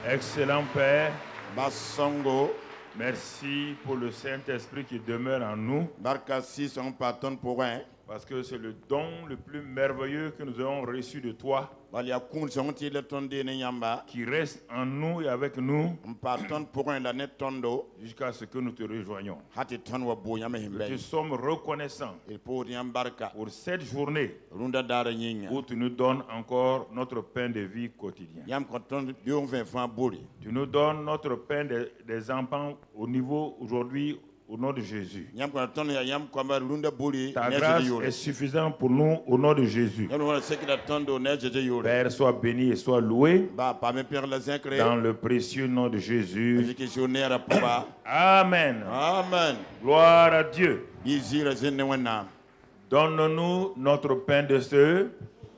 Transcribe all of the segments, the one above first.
Excellent Père, Basongo, merci pour le Saint-Esprit qui demeure en nous, Barkasi son patron pour un. parce que c'est le don le plus merveilleux que nous avons reçu de toi, Valia kun son tile tonde ne yamba. qui reste en nous et avec nous Un patron pour un la net tondo. jusqu'à ce que nous te rejoignions. Hati ton wa bo yame Nous te himbe. sommes reconnaissants Il pour yambarka. pour cette journée Runda dara nyinga. où tu nous donnes encore notre pain de vie quotidien. Yam konton dion 20 francs boli. Tu nous donnes notre pain des enfants au niveau aujourd'hui, au nom de Jésus. Yam konton ya yam kwamba runda boli. Ta grâce est suffisante pour nous au nom de Jésus. Yam wala sekida tondo ne jeje yore. Père, sois béni et sois loué Ba pa me père la zincre. dans le précieux nom de Jésus. Exécutionnaire à papa. Amen. Amen. Gloire à Dieu. Izira zene wana. Donne-nous notre pain de ce.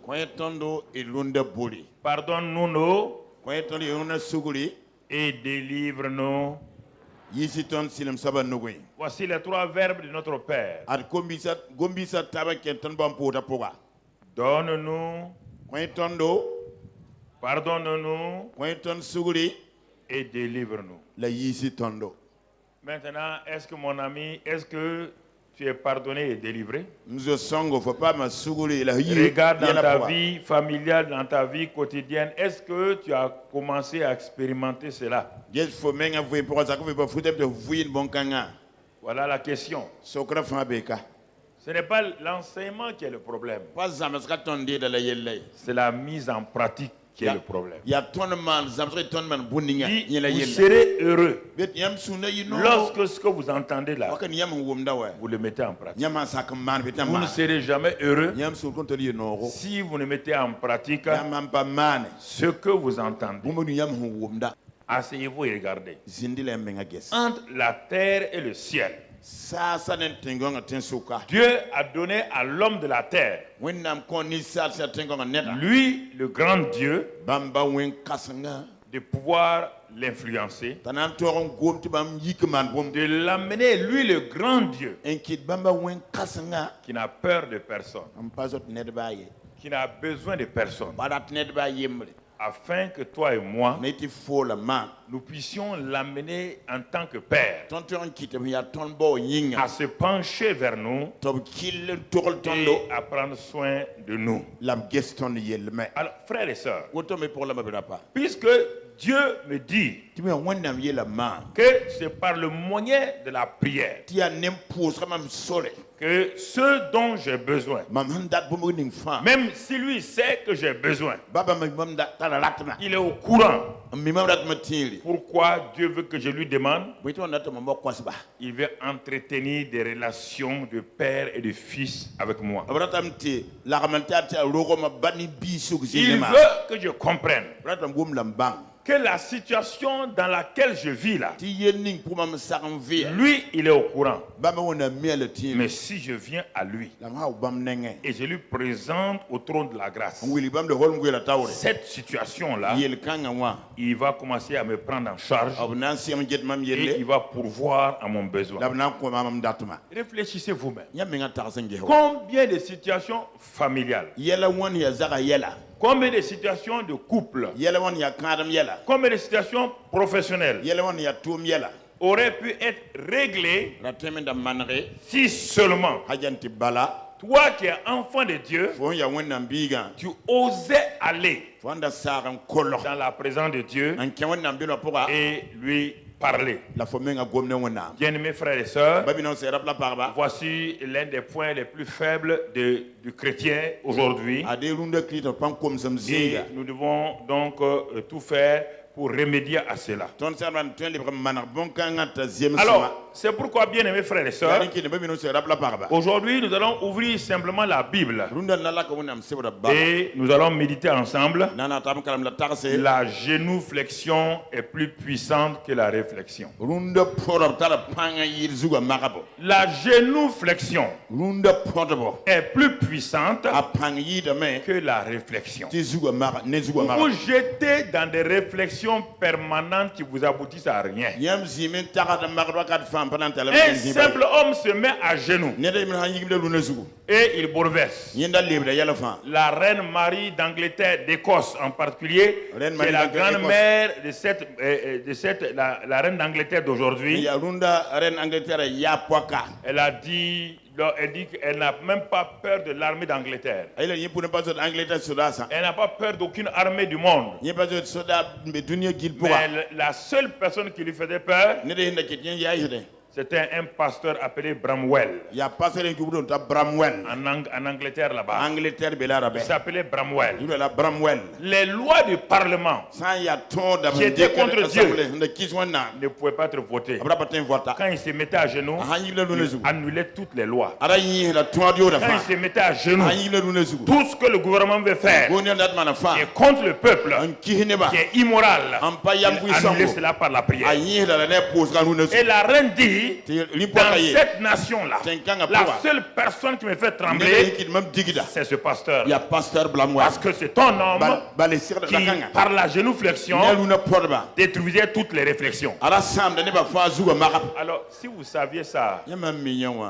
Kwen tondo ilunda boli. Pardonne-nous nos Kwen tondo yona suguli. et délivre-nous. Yisi ton silim saba nugui. Voici les trois verbes de notre Père. At gombisa taba kenton bam pota poga. Donne-nous, Kwen tondo, pardonne-nous kwen ton suguli, et délivre-nous. la yisi tondo. Maintenant, est-ce que mon ami, est-ce que tu es pardonné et délivré? Nous songo faut pas ma suguli la yi. Regarde dans ta vie familiale, dans ta vie quotidienne, est-ce que tu as commencé à expérimenter cela? Yes faut menga vous pour ça que vous foutre de vous bon kanga. Voilà la question. Sokra fa beka. Ce n'est pas l'enseignement qui est le problème, Pas zamaska tonde de la yelle. c'est la mise en pratique qui est le problème. Ya ton man zamska ton man buninga Dit, yela vous yelle. serez heureux Bet yam suna yino. lorsque ce que vous entendez là, Wakan yam wumda wa. vous le mettez en pratique. Yam sak man betam Vous ne man. serez jamais heureux Yam sur contre li no. si vous ne mettez en pratique Yam pa man. ce que vous entendez. Bumu yam wumda. Asseyez-vous et regardez. Zindile menga ges. Entre la terre et le ciel, Sasa nen tengonga tensuka. Dieu a donné à l'homme de la terre, Wennam kon ni sasa tengonga neta. lui, le grand Dieu, Bamba wen kasanga. de pouvoir l'influencer, Tanan toron gom ti bam yikman bom. de l'amener, lui, le grand Dieu, Enkit bamba wen kasanga. qui n'a peur de personne, Am pasot net baye. qui n'a besoin de personne, Badat net baye mle. afin que toi et moi, Neti fo la man. nous puissions l'amener en tant que père Tonton kitem ya ton bo yinga. à se pencher vers nous Tob kil tokol tondo. et à prendre soin de nous. Lam geston yelme. Alors, frères et sœurs, Woto me pour la mabira pa. puisque Dieu me dit Timi wennam yela man. que c'est par le moyen de la prière Ti a nem pose comme sole. que ce dont j'ai besoin, Mam handat bomo ning fa. même si lui sait que j'ai besoin, Baba mam da tala latma. il est au courant. Mi mam rat matili. Pourquoi Dieu veut que je lui demande? Bito nata mam kwasba. Il veut entretenir des relations de père et de fils avec moi. Abratam ti la ramanta ti rogo ma bani bisu Il zinema. veut que je comprenne Abratam gum lambang. que la situation dans laquelle je vis là, Ti yening pour mam saram vie. lui, il est au courant. Baba wona miel ti. Mais si je viens à lui Lam ha bam nenge. et je lui présente au trône de la grâce Wili bam de hol ngwela tawre. cette situation-là, Yel kanga wa. il va commencer à me prendre en charge Abnan siam jet mam et yelle. il va pourvoir à mon besoin. Labnan ko mam datma. Réfléchissez vous-même. Nyamenga tarsenge ho. Combien de situations familiales, Yela won ya zaga yela. combien de situations de couple, Yela won ya kadam yela. combien de situations professionnelles Yela won ya tum yela. auraient pu être réglées Ratemenda manre. si seulement Hajanti bala. toi qui es enfant de Dieu, Fon ya wonnam biga. tu osais aller Fonda saram kolo. dans la présence de Dieu Anke wonnam bilo poka. et lui parler. La fomenga gomne wonna. Bien-aimés frères et sœurs, Babi non se rapla parba. voici l'un des points les plus faibles du chrétien aujourd'hui. Ade runda krito pam kom sam Et zinga. nous devons donc tout faire pour remédier à cela. Ton servan tuen libre manak bon kanga ta ziem Alors, c'est pourquoi, bien-aimés frères et sœurs, Yarinki ne babi non se rapla parba. aujourd'hui nous allons ouvrir simplement la Bible Runda nala ka wonnam sebra ba. et nous allons méditer ensemble. Nana tam kalam la tarse. La génouflexion est plus puissante que la réflexion. Runda porab tala panga yir zuga makabo. La génouflexion Runda porabo. est plus puissante A pang yida me. que la réflexion. Ti zuga maka ne zuga Vous maka. vous jetez dans des réflexions permanentes qui vous aboutissent à rien. Yam zimen taka da makado kat fam panan tala. Un simple homme se met à genoux Ne de min ha yigim de luna zugu. et il bouleverse. La reine Marie d'Angleterre, d'Écosse en particulier, qui est la grand-mère de la reine d'Angleterre d'aujourd'hui. Elle a dit, qu'elle n'a même pas peur de l'armée d'Angleterre. Elle n'a pas peur d'aucune armée du monde. Mais la seule personne qui lui faisait peur, c'était un pasteur appelé Bramwell. En Angleterre là-bas. Il s'appelait Bramwell. Les lois du Parlement qui étaient contre Dieu ne pouvaient pas être votées. Quand il se mettait à genoux, il annulait toutes les lois. Quand il se mettait à genoux, tout ce que le gouvernement veut faire qui est contre le peuple, qui est immoral, il annulait cela par la prière. Et la reine dit, dans cette nation-là, la seule personne qui me fait trembler, c'est ce pasteur. Parce que c'est un homme qui, par la génuflexion, détruisait toutes les réflexions. Alors, si vous saviez ça,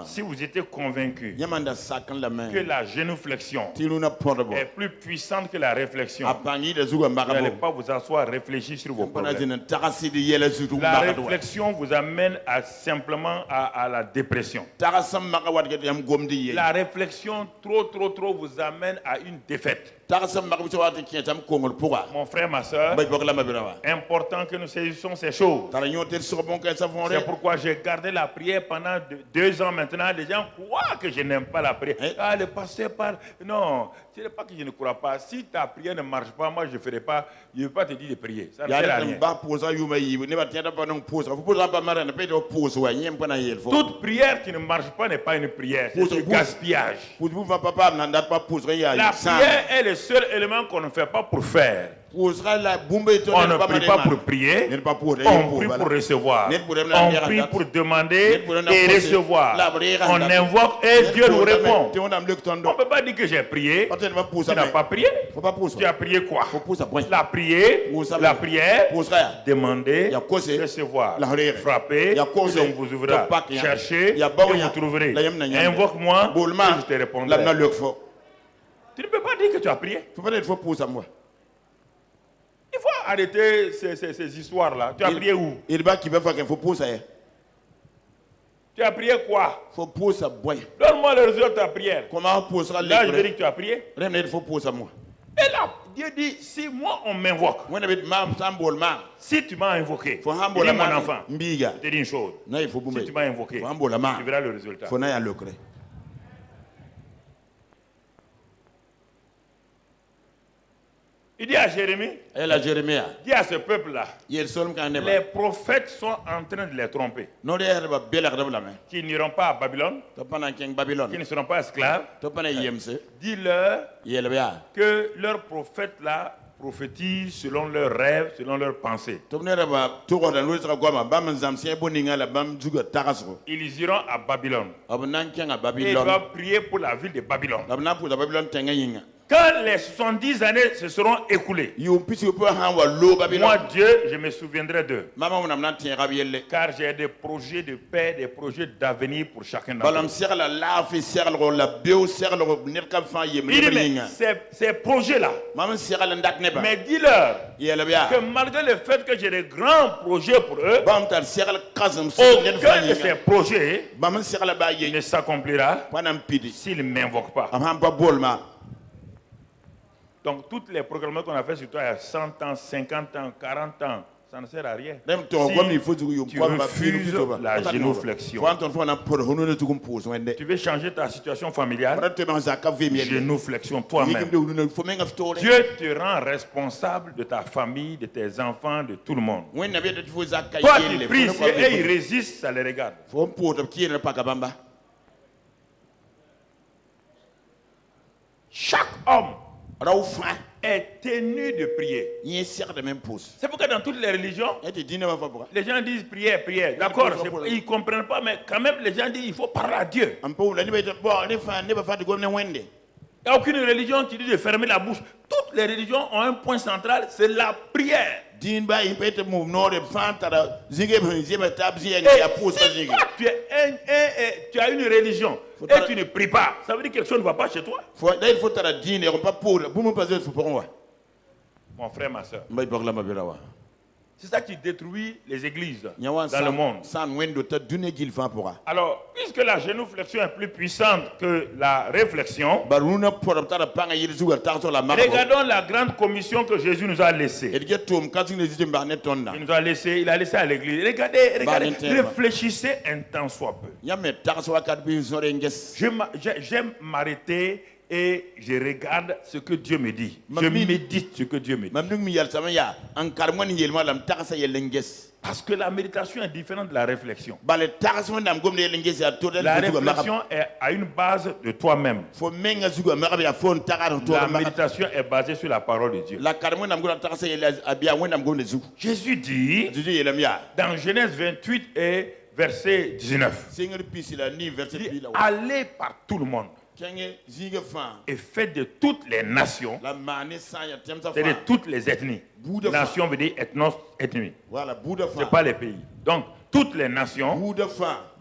si vous étiez convaincu que la génuflexion est plus puissante que la réflexion, vous n'allez pas vous asseoir, réfléchir sur vos problèmes. La réflexion vous amène simplement à la dépression. La réflexion trop vous amène à une défaite. Mon frère, ma soeur, important que nous saisissions ces choses. C'est pourquoi j'ai gardé la prière pendant 2 ans maintenant. Les gens croient que je n'aime pas la prière. Ah, le pasteur parle. Non, ce n'est pas que je ne crois pas. Si ta prière ne marche pas, moi je ne ferai pas. Je ne vais pas te dire de prier. Ça ne sert à rien. Toute prière qui ne marche pas n'est pas une prière. C'est du gaspillage. La prière est le seul élément qu'on ne fait pas pour faire. On ne prie pas pour prier, on prie pour recevoir. On prie pour demander et recevoir. On invoque et Dieu nous répond. On ne peut pas dire que j'ai prié. Tu n'as pas prié. Tu as prié quoi? La prière, demander, recevoir, frapper, on vous ouvrira, chercher, et vous trouverez. Invoque-moi, et je te répondrai. Tu ne peux pas dire que tu as prié. Il faut arrêter ces histoires-là. Tu as prié où? Tu as prié quoi? Donne-moi le résultat de ta prière. Là, je vais dire que tu as prié. Et là, Dieu dit, si moi on m'invoque, si tu m'as invoqué, dis mon enfant, je te dis une chose. Si tu m'as invoqué, tu verras le résultat. Il dit à Jérémie, dis à ce peuple-là, les prophètes sont en train de les tromper. Qui n'iront pas à Babylone, qui ne seront pas esclaves. Dis-leur que leurs prophètes-là prophétisent selon leurs rêves, selon leurs pensées. Ils iront à Babylone. Et ils doivent prier pour la ville de Babylone. Quand les 70 années se seront écoulées, moi Dieu, je me souviendrai d'eux. Car j'ai des projets de paix, des projets d'avenir pour chacun d'entre eux. Ces projets-là, mais dis-leur que malgré le fait que j'ai des grands projets pour eux, aucun de ces projets ne s'accomplira s'ils ne m'invoquent pas. Donc, toutes les programmes qu'on a fait sur toi il y a 100 ans, 50 ans, 40 ans, ça ne sert à rien. Si tu refuses la génuflexion. Tu veux changer ta situation familiale, génuflexion toi-même. Dieu te rend responsable de ta famille, de tes enfants, de tout le monde. Toi, tu pries et ils résistent, ça les regarde. Chaque homme est tenu de prier. C'est pourquoi dans toutes les religions, les gens disent prière, prière. D'accord, ils ne comprennent pas, mais quand même les gens disent il faut parler à Dieu. Il n'y a aucune religion qui dit de fermer la bouche. Toutes toutes les religions ont un point central, c'est la prière. Et si toi, tu as une religion et tu ne pries pas, ça veut dire que quelque chose ne va pas chez toi. Mon frère, ma soeur. C'est ça qui détruit les églises dans le monde. Alors, puisque la génuflexion est plus puissante que la réflexion, regardons la grande commission que Jésus nous a laissée. Il nous a laissé, il a laissé à l'église. Regardez, réfléchissez un temps soit peu. J'aime m'arrêter et je regarde ce que Dieu me dit. Je médite ce que Dieu me dit. Parce que la méditation est différente de la réflexion. La réflexion a une base de toi-même. La méditation est basée sur la parole de Dieu. Jésus dit dans Genèse 28 et verset 19, allez par tout le monde et faites de toutes les nations et de toutes les ethnies. Nation veut dire ethnos, ethnie. Ce n'est pas les pays. Donc, toutes les nations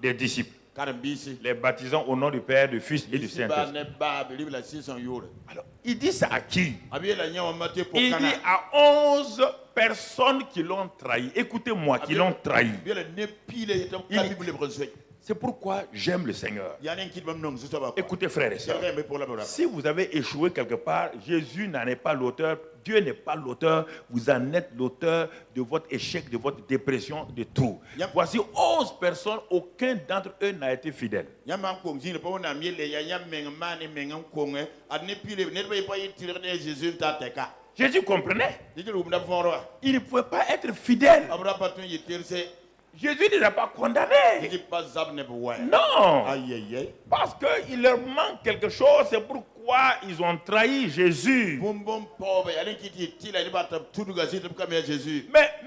des disciples. Les baptisant au nom du Père, du Fils et du Saint-Esprit. Alors, il dit ça à qui? Il dit à 11 personnes qui l'ont trahi. Écoutez-moi, qui l'ont trahi. C'est pourquoi j'aime le Seigneur. Écoutez, frères et sœurs, si vous avez échoué quelque part, Jésus n'en est pas l'auteur, Dieu n'est pas l'auteur, vous en êtes l'auteur de votre échec, de votre dépression, de tout. Voici 11 personnes, aucun d'entre eux n'a été fidèle. Jésus comprenait. Il ne pouvait pas être fidèle. Jésus ne les a pas condamnés. Non. Parce qu'il leur manque quelque chose. C'est pourquoi ils ont trahi Jésus. Mais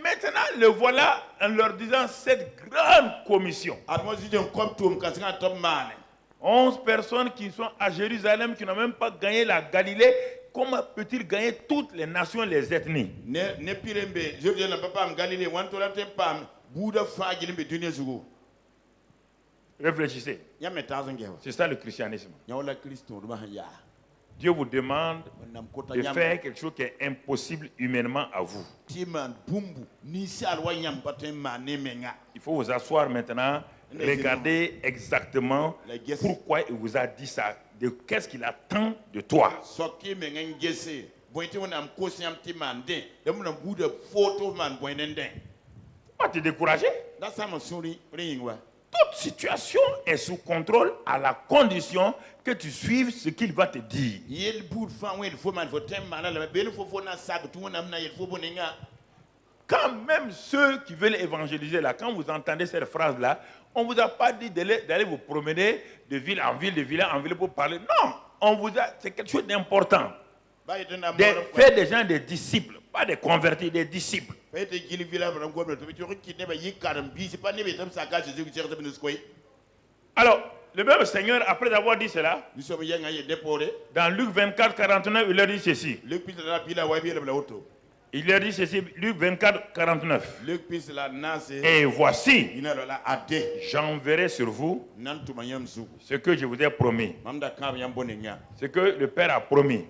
maintenant, le voilà en leur disant cette grande commission. 11 personnes qui sont à Jérusalem, qui n'ont même pas gagné la Galilée. Comment peut-il gagner toutes les nations et les ethnies? Réfléchissez. C'est ça le christianisme. Dieu vous demande de faire quelque chose qui est impossible humainement à vous. Il faut vous asseoir maintenant, regarder exactement pourquoi il vous a dit ça, de qu'est-ce qu'il attend de toi. Pas te décourager. Toute situation est sous contrôle à la condition que tu suives ce qu'il va te dire. Quand même ceux qui veulent évangéliser là, quand vous entendez cette phrase là, on ne vous a pas dit d'aller vous promener de ville en ville, de village en ville pour parler. Non, on vous a, c'est quelque chose d'important. Faire des gens des disciples, pas des convertis, des disciples. Alors, le même Seigneur, après avoir dit cela, dans Luc 24, 49, il leur dit ceci. Il leur dit ceci, Luc 24, 49. Et voici, j'enverrai sur vous ce que je vous ai promis. Ce que le Père a promis.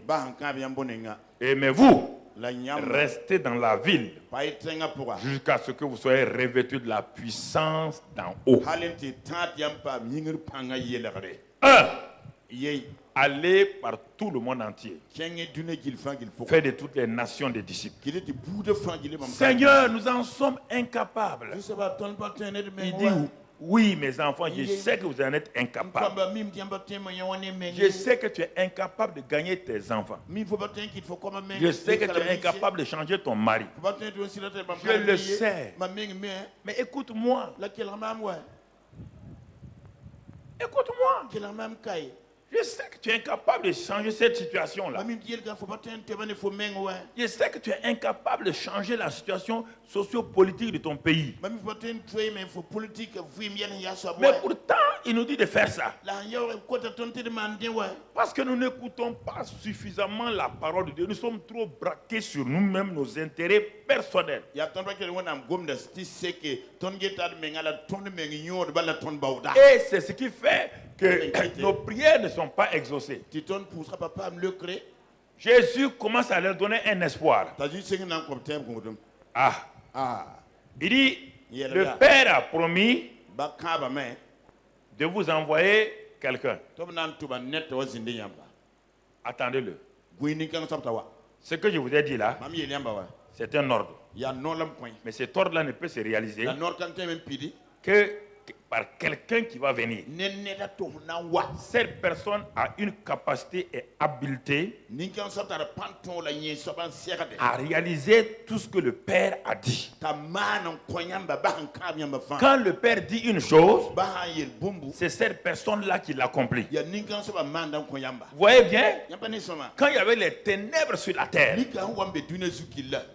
Et mais vous, restez dans la ville jusqu'à ce que vous soyez revêtus de la puissance d'en haut. Allez par tout le monde entier. Faites de toutes les nations des disciples. Seigneur, nous en sommes incapables. Il dit, oui, mes enfants, je sais que vous en êtes incapables. Je sais que tu es incapable de gagner tes enfants. Je sais que tu es incapable de changer ton mari. Je le sais. Mais écoute-moi. Écoute-moi. Je sais que tu es incapable de changer cette situation-là. Je sais que tu es incapable de changer la situation sociopolitique de ton pays. Mais pourtant, il nous dit de faire ça. Parce que nous n'écoutons pas suffisamment la parole de Dieu. Nous sommes trop braqués sur nous-mêmes, nos intérêts personnels. Et c'est ce qui fait que nos prières ne sont pas exaucées. Jésus commence à leur donner un espoir. Il dit, le Père a promis de vous envoyer quelqu'un. Attendez-le. Ce que je vous ai dit là, c'est un ordre. Mais cet ordre-là ne peut se réaliser que par quelqu'un qui va venir. Cette personne a une capacité et habileté à réaliser tout ce que le Père a dit. Quand le Père dit une chose, c'est cette personne-là qui l'accomplit. Vous voyez bien, quand il y avait les ténèbres sur la terre,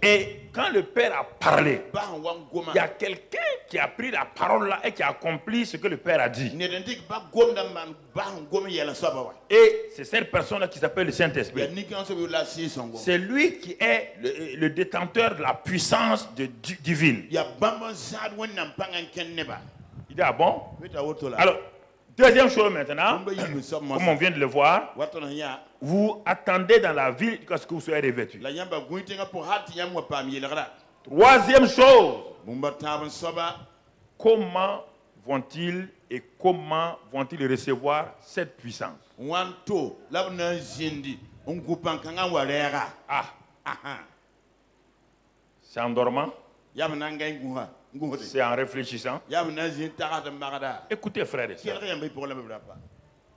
et quand le Père a parlé, il y a quelqu'un qui a pris la parole là et qui a accompli ce que le Père a dit. Et c'est cette personne-là qui s'appelle le Saint-Esprit. C'est lui qui est le détenteur de la puissance divine. Il dit, ah bon? Alors, deuxième chose maintenant, comme on vient de le voir, vous attendez dans la ville jusqu'à ce que vous soyez revêtus. Troisième chose, comment vont-ils recevoir cette puissance? C'est en dormant? C'est en réfléchissant? Écoutez, frères et sœurs.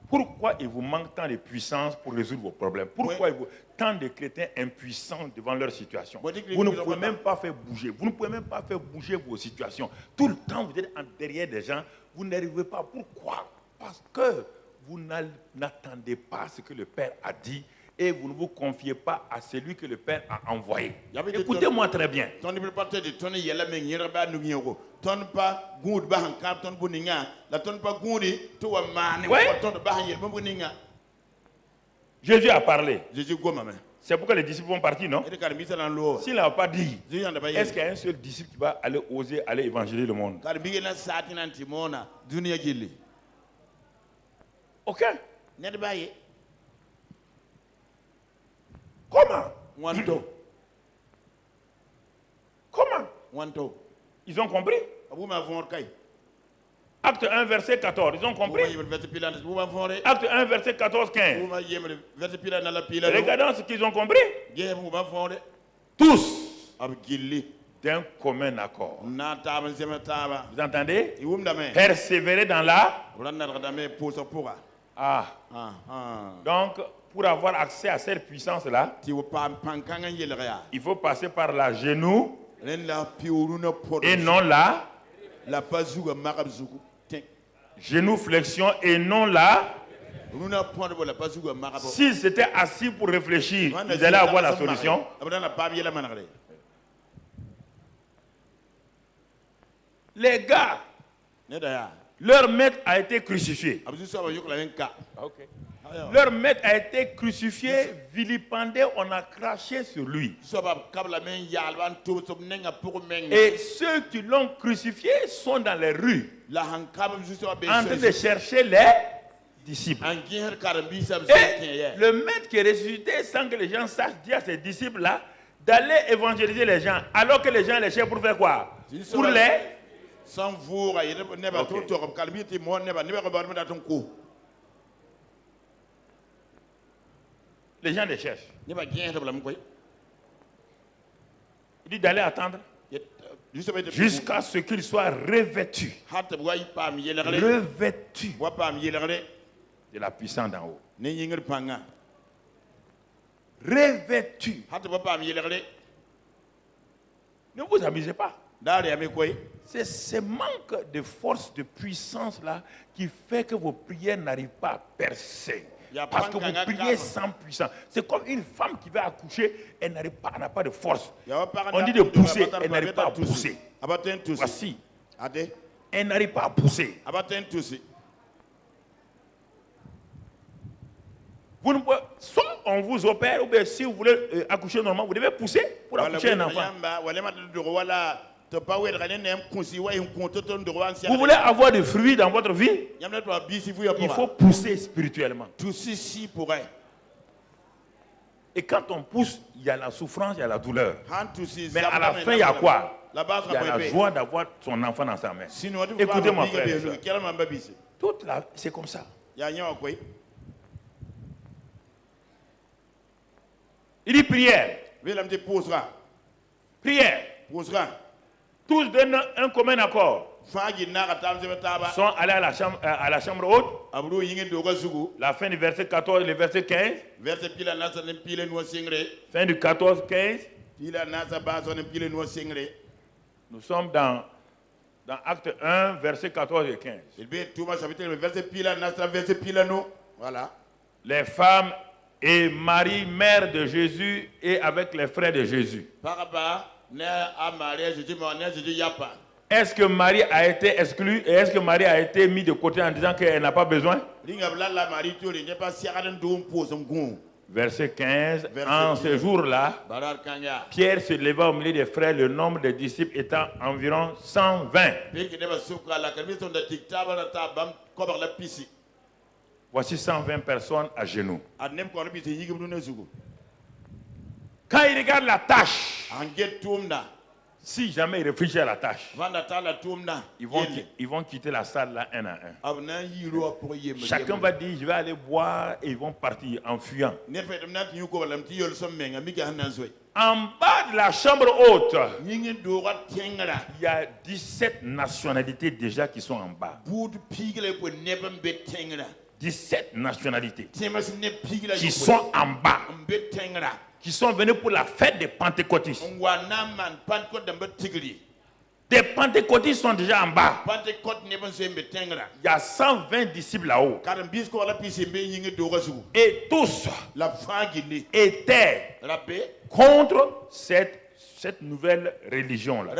Pourquoi il vous manque tant de puissance pour résoudre vos problèmes? Pourquoi il vous tant de chrétiens impuissants devant leur situation? Vous ne pouvez même pas faire bouger. Vous ne pouvez même pas faire bouger vos situations. Tout le temps, vous êtes en derrière des gens. Vous n'arrivez pas. Pourquoi? Parce que vous n'attendez pas ce que le Père a dit et vous ne vous confiez pas à celui que le Père a envoyé. Écoutez-moi très bien. Jésus a parlé. C'est pourquoi les disciples vont partir, non? S'il n'a pas dit, est-ce qu'il y a un seul disciple qui va aller oser aller évangéliser le monde? Aucun. Comment? Comment? Ils ont compris? Acte 1, verset 14. Ils ont compris? Acte 1, verset 14, 15. Regardons ce qu'ils ont compris. Tous. D'un commun accord. Vous entendez? Persévérer dans la. Donc, pour avoir accès à cette puissance-là, il faut passer par la genou et non la génuflexion et non la. S'ils s'étaient assis pour réfléchir, ils allaient avoir la solution. Les gars, leur maître a été crucifié. Leur maître a été crucifié, vilipendé, on a craché sur lui. Et ceux qui l'ont crucifié sont dans les rues, en train de chercher les disciples. Et le maître qui est ressuscité, sans que les gens sachent, dit à ses disciples-là d'aller évangéliser les gens, alors que les gens les cherchent pour faire quoi? Pour les... Les gens les cherchent. Il dit d'aller attendre jusqu'à ce qu'ils soient revêtus. Revêtus de la puissance d'en haut. Revêtus. Ne vous amusez pas. C'est ce manque de force, de puissance là qui fait que vos prières n'arrivent pas à percer. Parce que vous priez sans puissance. C'est comme une femme qui va accoucher, elle n'a pas de force. On dit de pousser, elle n'arrive pas à pousser. Voici. Elle n'arrive pas à pousser. Vous ne pouvez, soit on vous opère, ou bien si vous voulez accoucher normalement, vous devez pousser pour accoucher un enfant. Vous voulez avoir des fruits dans votre vie, il faut pousser spirituellement. Et quand on pousse, il y a la souffrance, il y a la douleur. Mais à la fin, il y a quoi? Il y a la joie d'avoir son enfant dans sa main. Écoutez mon frère. C'est comme ça. Il dit prière. Prière. Tous donnent un commun accord. Sont allés à la chambre haute. La fin du verset 14 et le verset 15. Fin du 14, 15. Nous sommes dans Acte 1, verset 14 et 15. Voilà. Les femmes et Marie, mère de Jésus, et avec les frères de Jésus. Est-ce que Marie a été exclue et est-ce que Marie a été mise de côté en disant qu'elle n'a pas besoin? Verset 15. En ce jour-là, Pierre se leva au milieu des frères, le nombre des disciples étant environ 120. Voici 120 personnes à genoux. Quand ils regardent la tâche, si jamais ils réfléchissent à la tâche, ils vont quitter la salle là un à un. Chacun va dire, je vais aller boire, et ils vont partir en fuyant. En bas de la chambre haute, il y a 17 nationalités déjà qui sont en bas. 17 nationalités qui sont en bas, qui sont venus pour la fête des pentecôtistes. Des pentecôtistes sont déjà en bas. Il y a 120 disciples là-haut. Et tous étaient contre cette nouvelle religion-là.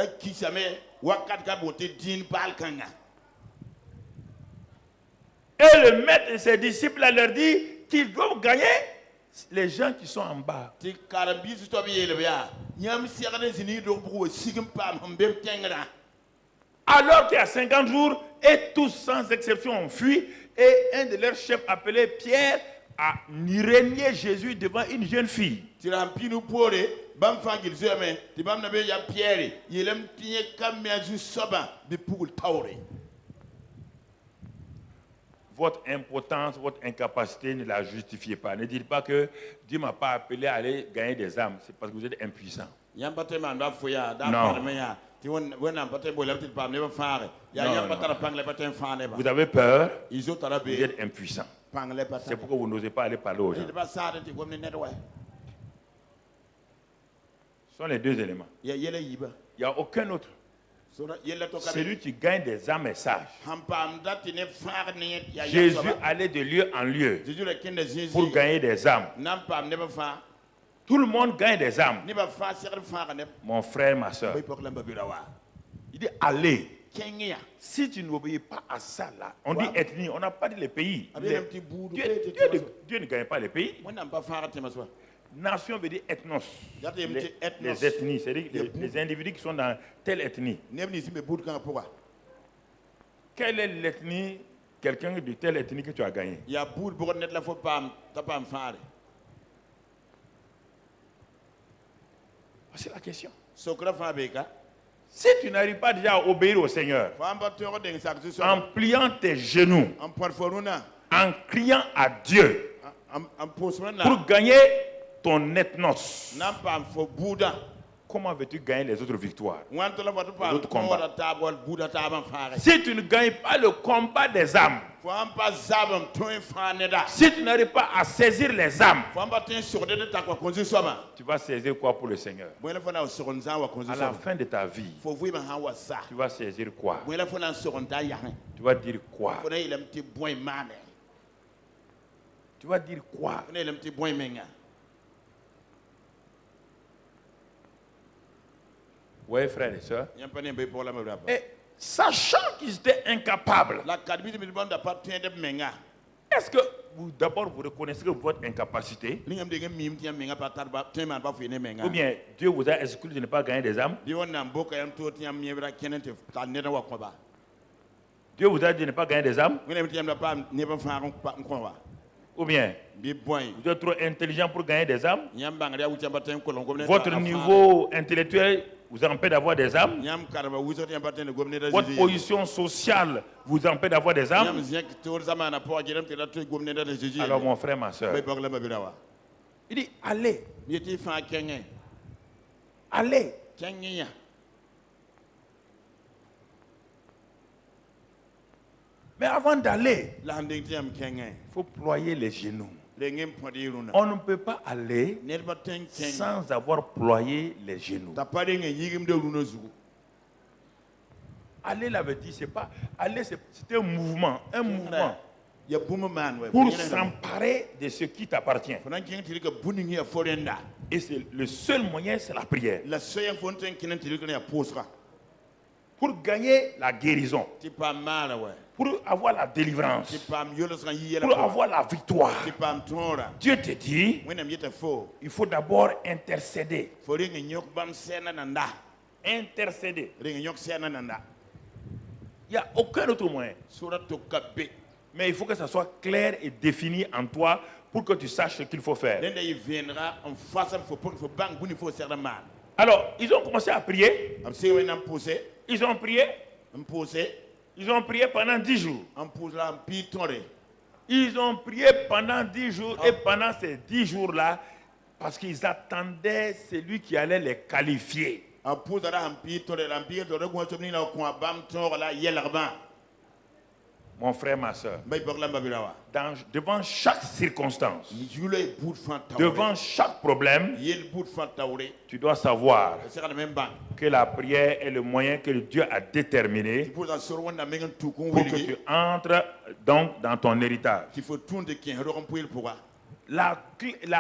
Et le maître de ses disciples leur dit qu'ils doivent gagner les gens qui sont en bas. Alors qu'il y a 50 jours, et tous sans exception ont fui, et un de leurs chefs appelé Pierre a régné Jésus devant une jeune fille. Votre impotence, votre incapacité ne la justifiez pas. Ne dites pas que Dieu ne m'a pas appelé à aller gagner des âmes. C'est parce que vous êtes impuissant. Non. Vous avez peur, vous êtes impuissant. C'est pourquoi vous n'osez pas aller parler aux gens. Ce sont les deux éléments. Il n'y a aucun autre. Celui qui gagne des âmes est sage. Jésus allait de lieu en lieu pour gagner des âmes. Tout le monde gagne des âmes. Mon frère, ma soeur. Il dit allez. Si tu n'obéis pas à ça là, on dit ethnie, on n'a pas dit les pays. Dieu ne gagne pas les pays. Nation veut dire ethnos. Les ethnies, c'est-à-dire les individus qui sont dans telle ethnie. Quelle est l'ethnie, quelqu'un de telle ethnie que tu as gagné? C'est la question. Si tu n'arrives pas déjà à obéir au Seigneur, en pliant tes genoux, en criant à Dieu, pour gagner ton ethnos, comment veux-tu gagner les autres victoires, les autres combats? Si tu ne gagnes pas le combat des âmes, si tu n'arrives pas à saisir les âmes, tu vas saisir quoi pour le Seigneur? À la fin de ta vie, tu vas saisir quoi? Tu vas dire quoi? Tu vas dire quoi? Oui, frères et sœurs. Et sachant qu'ils étaient incapables, est-ce que vous d'abord vous reconnaissez votre incapacité? Ou bien Dieu vous a exclu de ne pas gagner des âmes? Dieu vous a dit de ne pas gagner des âmes? Ou bien vous êtes trop intelligent pour gagner des âmes? Votre niveau intellectuel vous empêche d'avoir des âmes? Votre position sociale vous empêche d'avoir des âmes? Alors mon frère, ma soeur, il dit allez. Allez. Mais avant d'aller, il faut ployer les genoux. On ne peut pas aller sans avoir ployé les genoux. Aller, là veut dire, c'est pas aller, c'est un mouvement pour s'emparer de ce qui t'appartient. Et c'est le seul moyen, c'est la prière. Pour gagner la guérison, pour avoir la délivrance, pour avoir la victoire, Dieu te dit, il faut d'abord intercéder. Intercéder. Il n'y a aucun autre moyen. Mais il faut que ça soit clair et défini en toi pour que tu saches ce qu'il faut faire. Alors, ils ont commencé à prier. Ils ont prié. Ils ont prié pendant 10 jours. Ils ont prié pendant 10 jours et pendant ces 10 jours-là, parce qu'ils attendaient celui qui allait les qualifier. Mon frère, ma soeur, devant chaque circonstance, devant chaque problème, tu dois savoir que la prière est le moyen que Dieu a déterminé pour que tu entres donc dans ton héritage. La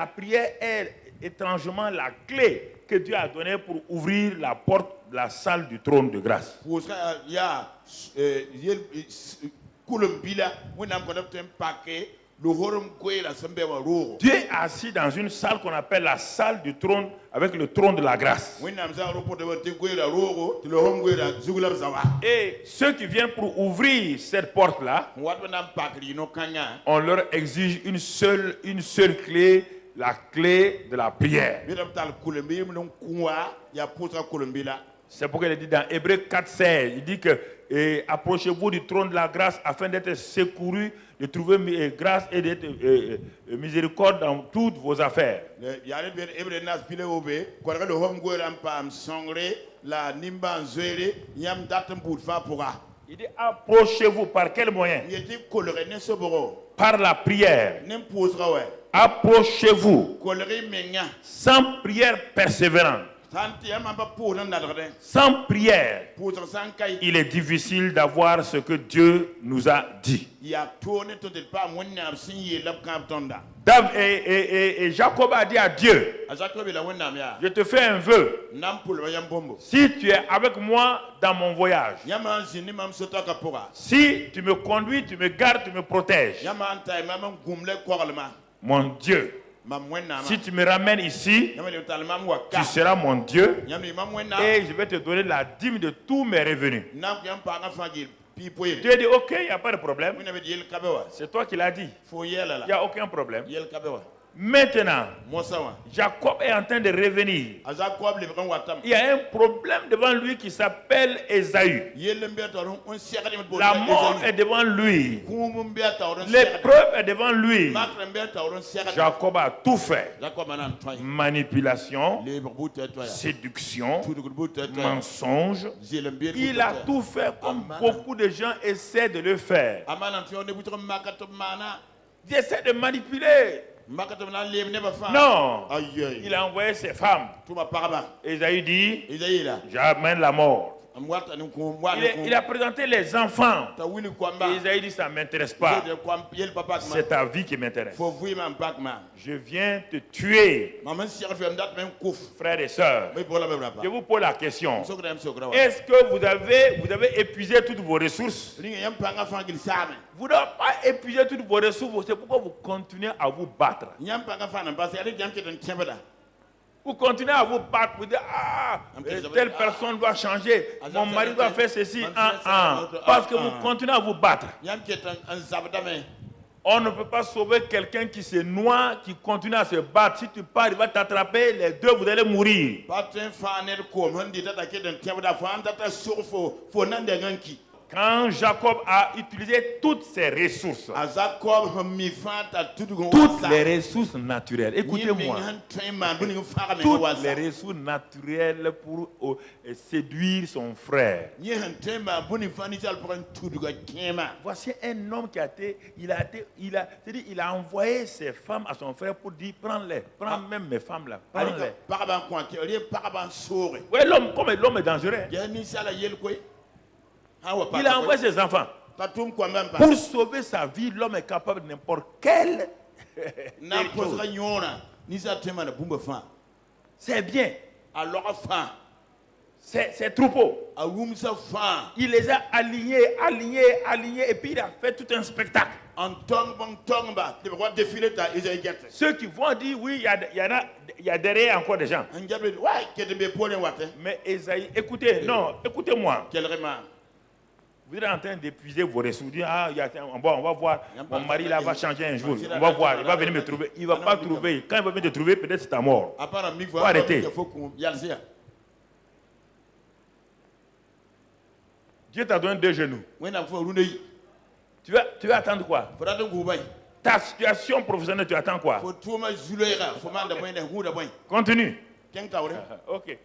prière est étrangement la clé que Dieu a donnée pour ouvrir la porte de la salle du trône de grâce. Dieu est assis dans une salle qu'on appelle la salle du trône avec le trône de la grâce. Et ceux qui viennent pour ouvrir cette porte-là, on leur exige une seule clé, la clé de la prière. C'est pourquoi il dit dans Hébreux 4,16, il dit que approchez-vous du trône de la grâce afin d'être secouru, de trouver grâce et d'être miséricorde dans toutes vos affaires. Il dit approchez-vous par quel moyen? Par la prière. Approchez-vous sans prière persévérante. Sans prière, il est difficile d'avoir ce que Dieu nous a dit. Et Jacob a dit à Dieu, je te fais un vœu. Si tu es avec moi dans mon voyage, si tu me conduis, tu me gardes, tu me protèges, mon Dieu, si tu me ramènes ici, tu seras mon Dieu et je vais te donner la dîme de tous mes revenus. Dieu dit ok, il n'y a pas de problème. C'est toi qui l'as dit. Il n'y a aucun problème. Maintenant, Jacob est en train de revenir. Il y a un problème devant lui qui s'appelle Ésaü. La mort est devant lui. L'épreuve est devant lui. Jacob a tout fait. Manipulation, séduction, mensonge. Il a tout fait comme beaucoup de gens essaient de le faire. Ils essaient de manipuler. Non, il a envoyé ses femmes. Ésaü dit, j'amène la mort. Il a présenté les enfants. Et Isaïe dit, ça ne m'intéresse pas. C'est ta vie qui m'intéresse. Je viens te tuer. Frères et sœurs, je vous pose la question. Est-ce que vous avez épuisé toutes vos ressources? Vous n'avez pas épuisé toutes vos ressources. C'est pourquoi vous continuez à vous battre. Vous continuez à vous battre, vous dites, telle personne doit changer, mon mari doit faire ceci, parce que vous continuez à vous battre. On ne peut pas sauver quelqu'un qui se noie, qui continue à se battre. Si tu pars, il va t'attraper, les deux, vous allez mourir. Quand Jacob a utilisé toutes ses ressources, toutes les ressources naturelles, écoutez-moi, toutes les ressources naturelles pour séduire son frère. Voici un homme il a envoyé ses femmes à son frère pour dire, prends-les, prends même mes femmes là, prends-les. Oui, l'homme est dangereux. Il a envoyé ses enfants. Pour sauver sa vie, l'homme est capable de n'importe quelle chose. C'est bien. Ces troupeaux, il les a alignés, et puis il a fait tout un spectacle. Ceux qui vont dire, oui, il y a derrière encore des gens. Mais Esaïe, écoutez-moi. Vous êtes en train d'épuiser vos ressources. Bon, on va voir, mon mari là va changer un jour. On va voir, il va venir me trouver. Il ne va pas trouver. Quand il va venir te trouver, peut-être c'est ta mort. Il faut arrêter. Dieu t'a donné 2 genoux. Tu vas attendre quoi? Ta situation professionnelle, tu attends quoi? Continue. Ok.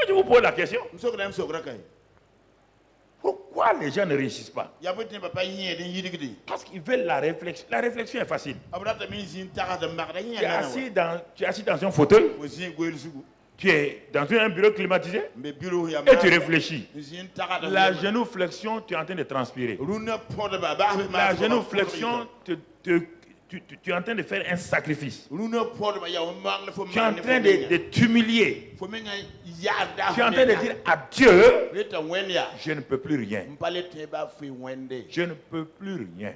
Je vous pose la question. Pourquoi les gens ne réussissent pas? Parce qu'ils veulent la réflexion. La réflexion est facile. Tu es assis dans un fauteuil. Tu es dans un bureau climatisé. Et tu réfléchis. La génuflexion, tu es en train de transpirer. La génuflexion, tu es en train de faire un sacrifice. Tu es en train de t'humilier. Tu es en train de dire à Dieu, je ne peux plus rien. Je ne peux plus rien.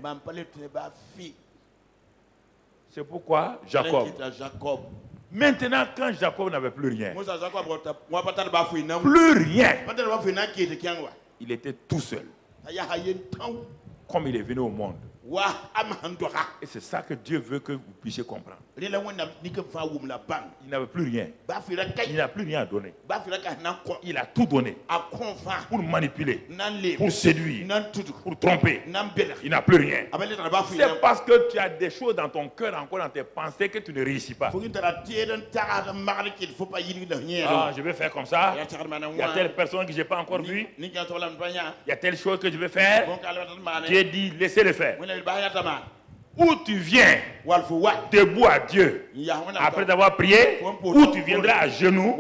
C'est pourquoi Jacob. Maintenant, quand Jacob n'avait plus rien, il était tout seul. Comme il est venu au monde. Et c'est ça que Dieu veut que vous puissiez comprendre. Il n'avait plus rien. Il n'a plus rien à donner. Il a tout donné pour manipuler, pour séduire, pour tromper. Il n'a plus rien. C'est parce que tu as des choses dans ton cœur, encore dans tes pensées, que tu ne réussis pas. Je vais faire comme ça. Il y a telle personne que je n'ai pas encore vue. Il y a telle chose que je vais faire. Dieu dit, laissez-le faire. Où tu viens debout à Dieu après avoir prié, ou tu viendras à genoux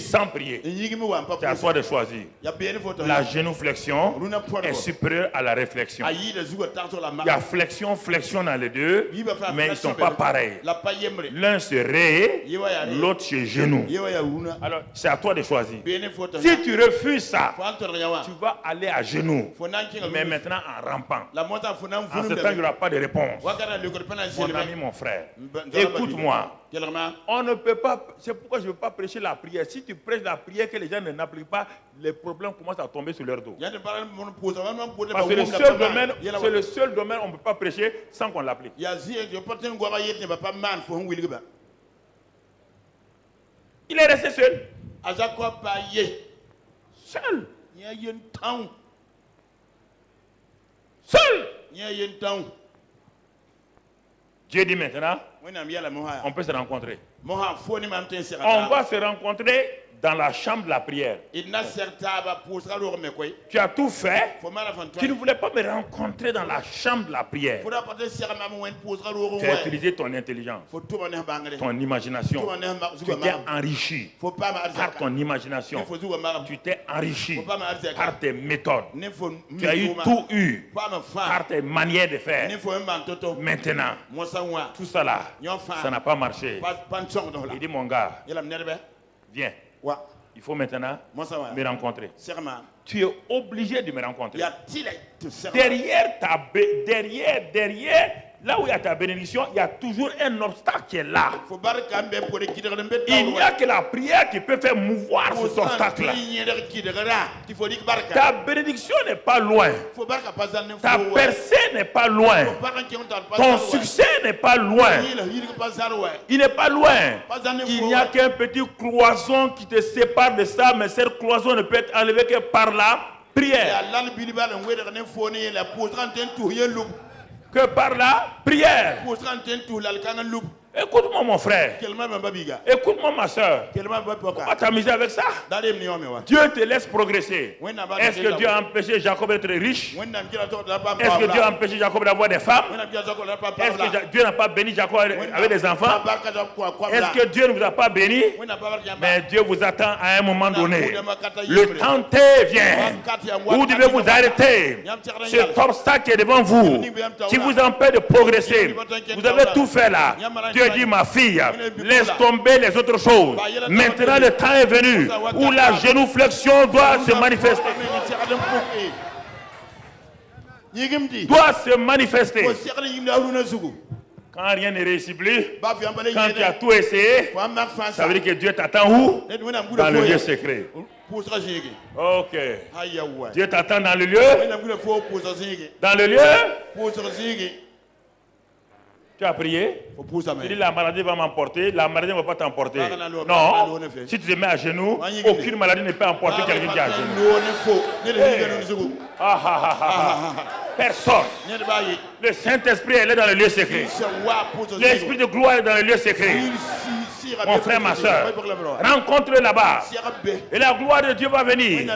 sans prier. C'est à toi de choisir. La génuflexion est supérieure à la réflexion. Il y a flexion dans les deux, mais ils ne sont pas pareils. L'un se raye, l'autre se genoux. Alors c'est à toi de choisir. Si tu refuses ça, tu vas aller à genoux, mais maintenant en rampant. En ce temps, il n'y aura pas de réponse. Mon ami, mon frère, écoute-moi. On ne peut pas, c'est pourquoi je ne veux pas prêcher la prière. Si tu prêches la prière que les gens n'appliquent pas, les problèmes commencent à tomber sur leur dos. Parce que c'est le seul domaine où on ne peut pas prêcher sans qu'on l'applique. Il est resté seul. Seul. Seul. Dieu dit maintenant, on peut se rencontrer. On va se rencontrer dans la chambre de la prière. Tu as tout fait. Tu ne voulais pas me rencontrer dans la chambre de la prière. Tu as utilisé ton intelligence, ton imagination. Tu t'es enrichi par ton imagination. Tu t'es enrichi par tes méthodes. Tu as eu tout par tes manières de faire. Maintenant, tout ça là, ça n'a pas marché. Il dit, mon gars, viens. Il faut maintenant me rencontrer. Tu es obligé de me rencontrer. Derrière, là où il y a ta bénédiction, il y a toujours un obstacle qui est là. Il n'y a que la prière qui peut faire mouvoir cet obstacle-là. Ta bénédiction n'est pas loin. Ta percée n'est pas loin. Ton succès n'est pas loin. Il n'est pas loin. Il n'y a qu'un petit cloison qui te sépare de ça, mais cette cloison ne peut être enlevée que par la prière. Que par la prière. Écoute-moi mon frère. Écoute-moi ma soeur. On va t'amuser avec ça. Dieu te laisse progresser. Est-ce que Dieu a empêché Jacob d'être riche? Est-ce que Dieu a empêché Jacob d'avoir des femmes? Est-ce que Dieu n'a pas béni Jacob avec des enfants? Est-ce que Dieu ne vous a pas béni? Mais Dieu vous attend à un moment donné. Le temps vient. Vous devez vous arrêter. Cet obstacle qui est devant vous, qui vous empêche de progresser. Vous avez tout fait là. Dieu dit, ma fille, laisse tomber les autres choses. Maintenant, le temps est venu où la génuflexion doit se manifester. Doit se manifester. Quand rien ne réussit plus, quand tu as tout essayé, ça veut dire que Dieu t'attend où? Dans le lieu secret. Ok. Dieu t'attend dans le lieu? Dans le lieu? Tu as prié? Tu dis la maladie va m'emporter. La maladie ne va pas t'emporter. Non. Si tu te mets à genoux, aucune maladie ne peut emporter quelqu'un qui est à genoux. Personne. Le Saint-Esprit est là dans le lieu secret. L'Esprit de gloire est dans le lieu secret. Mon frère, ma soeur, rencontre-le là-bas. Et la gloire de Dieu va venir.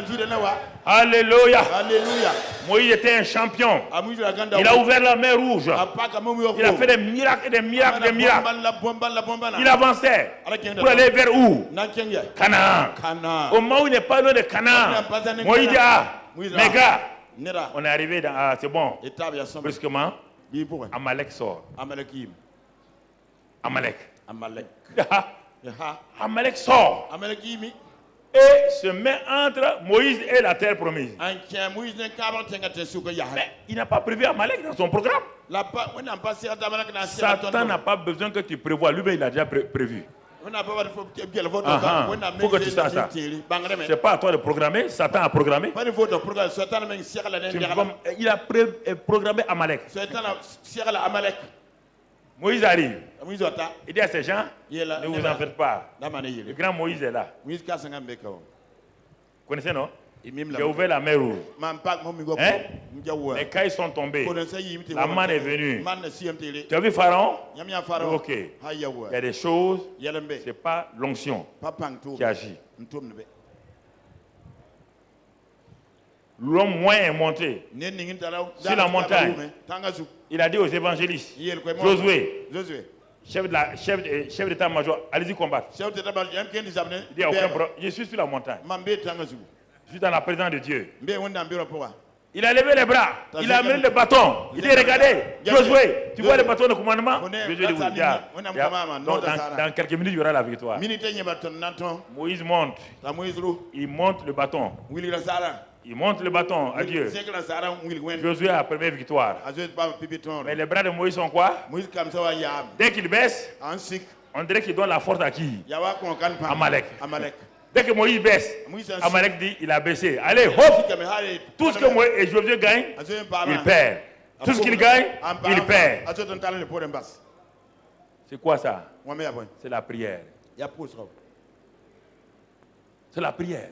Alléluia. Moïse était un champion. Il a ouvert la mer rouge. Il a fait des miracles, des miracles, des miracles. Il avançait pour aller vers où? Canaan. Au moment où il n'est pas loin de Canaan, Moïse dit, mes gars, on est arrivé dans... c'est bon. Brusquement, Amalek sort. Amalek sort et se met entre Moïse et la terre promise. Mais il n'a pas prévu Amalek dans son programme. Satan n'a pas besoin que tu prévois. Lui, il a déjà prévu. Il faut que tu saches ça. Ce n'est pas à toi de programmer. Satan a programmé. Il a programmé Amalek. Moïse arrive. Il dit à ces gens, ne vous en faites pas. Le grand Moïse est là. Vous connaissez, non? Il a ouvert la mer rouge. Les cailles sont tombés. La manne est venue. Tu as vu Pharaon? Ok. Il y a des choses, ce n'est pas l'onction qui agit. L'homme moins est monté sur la montagne. Il a dit aux évangélistes, Josué, chef d'état-major, allez-y combattre. Il dit, je suis sur la montagne. Je suis dans la présence de Dieu. Il a levé les bras. Il a amené le bâton. Il dit, regardez, Josué, tu vois le bâton de commandement? Josué dit, dans quelques minutes, il y aura la victoire. Moïse monte. Il monte le bâton. Il monte le bâton à Dieu. Josué a la première victoire. Mais les bras de Moïse sont quoi? Dès qu'il baisse, on dirait qu'il donne la force à qui? Amalek. Dès que Moïse baisse, Amalek dit il a baissé. Allez, hop! Tout ce que Moïse et Josué gagnent, il perd. Tout ce qu'il gagne, il perd. C'est quoi ça? C'est la prière. C'est la prière.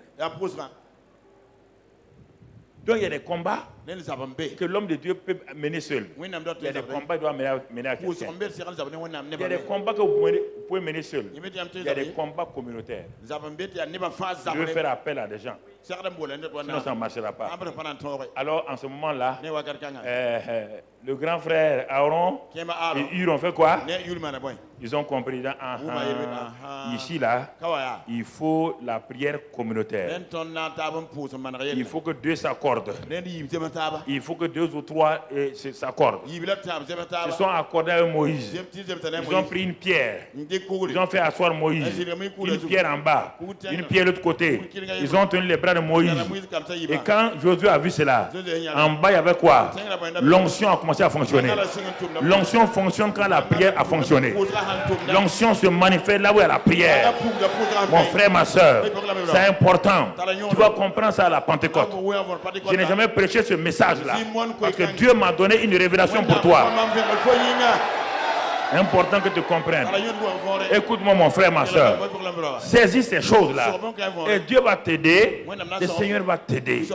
Donc il y a des combats que l'homme de Dieu peut mener seul. Il y a des combats qu'il doit mener à quelqu'un. Il y a des combats que vous pouvez mener seul. Il y a des combats communautaires. Je veux faire appel à des gens. Sinon, ça ne marchera pas. Alors, en ce moment-là, le grand frère Aaron et Hur ont fait quoi? Ils ont compris. Ici, là, il faut la prière communautaire. Il faut que deux s'accordent. Il faut que deux ou trois s'accordent. Ils sont accordés avec Moïse. Ils ont pris une pierre. Ils ont fait asseoir Moïse. Une pierre en bas. Une pierre de l'autre côté. Ils ont tenu les bras de Moïse. Et quand Josué a vu cela, en bas, il y avait quoi? L'onction a commencé à fonctionner. L'onction fonctionne quand la prière a fonctionné. L'onction se manifeste là où il y a la prière. Mon frère, ma soeur, c'est important. Tu vas comprendre ça à la Pentecôte. Je n'ai jamais prêché ce message-là parce que Dieu m'a donné une révélation pour toi. C'est important que tu comprennes. Écoute-moi, mon frère, ma soeur. Saisis ces choses-là. Et Dieu va t'aider. Le Seigneur va t'aider.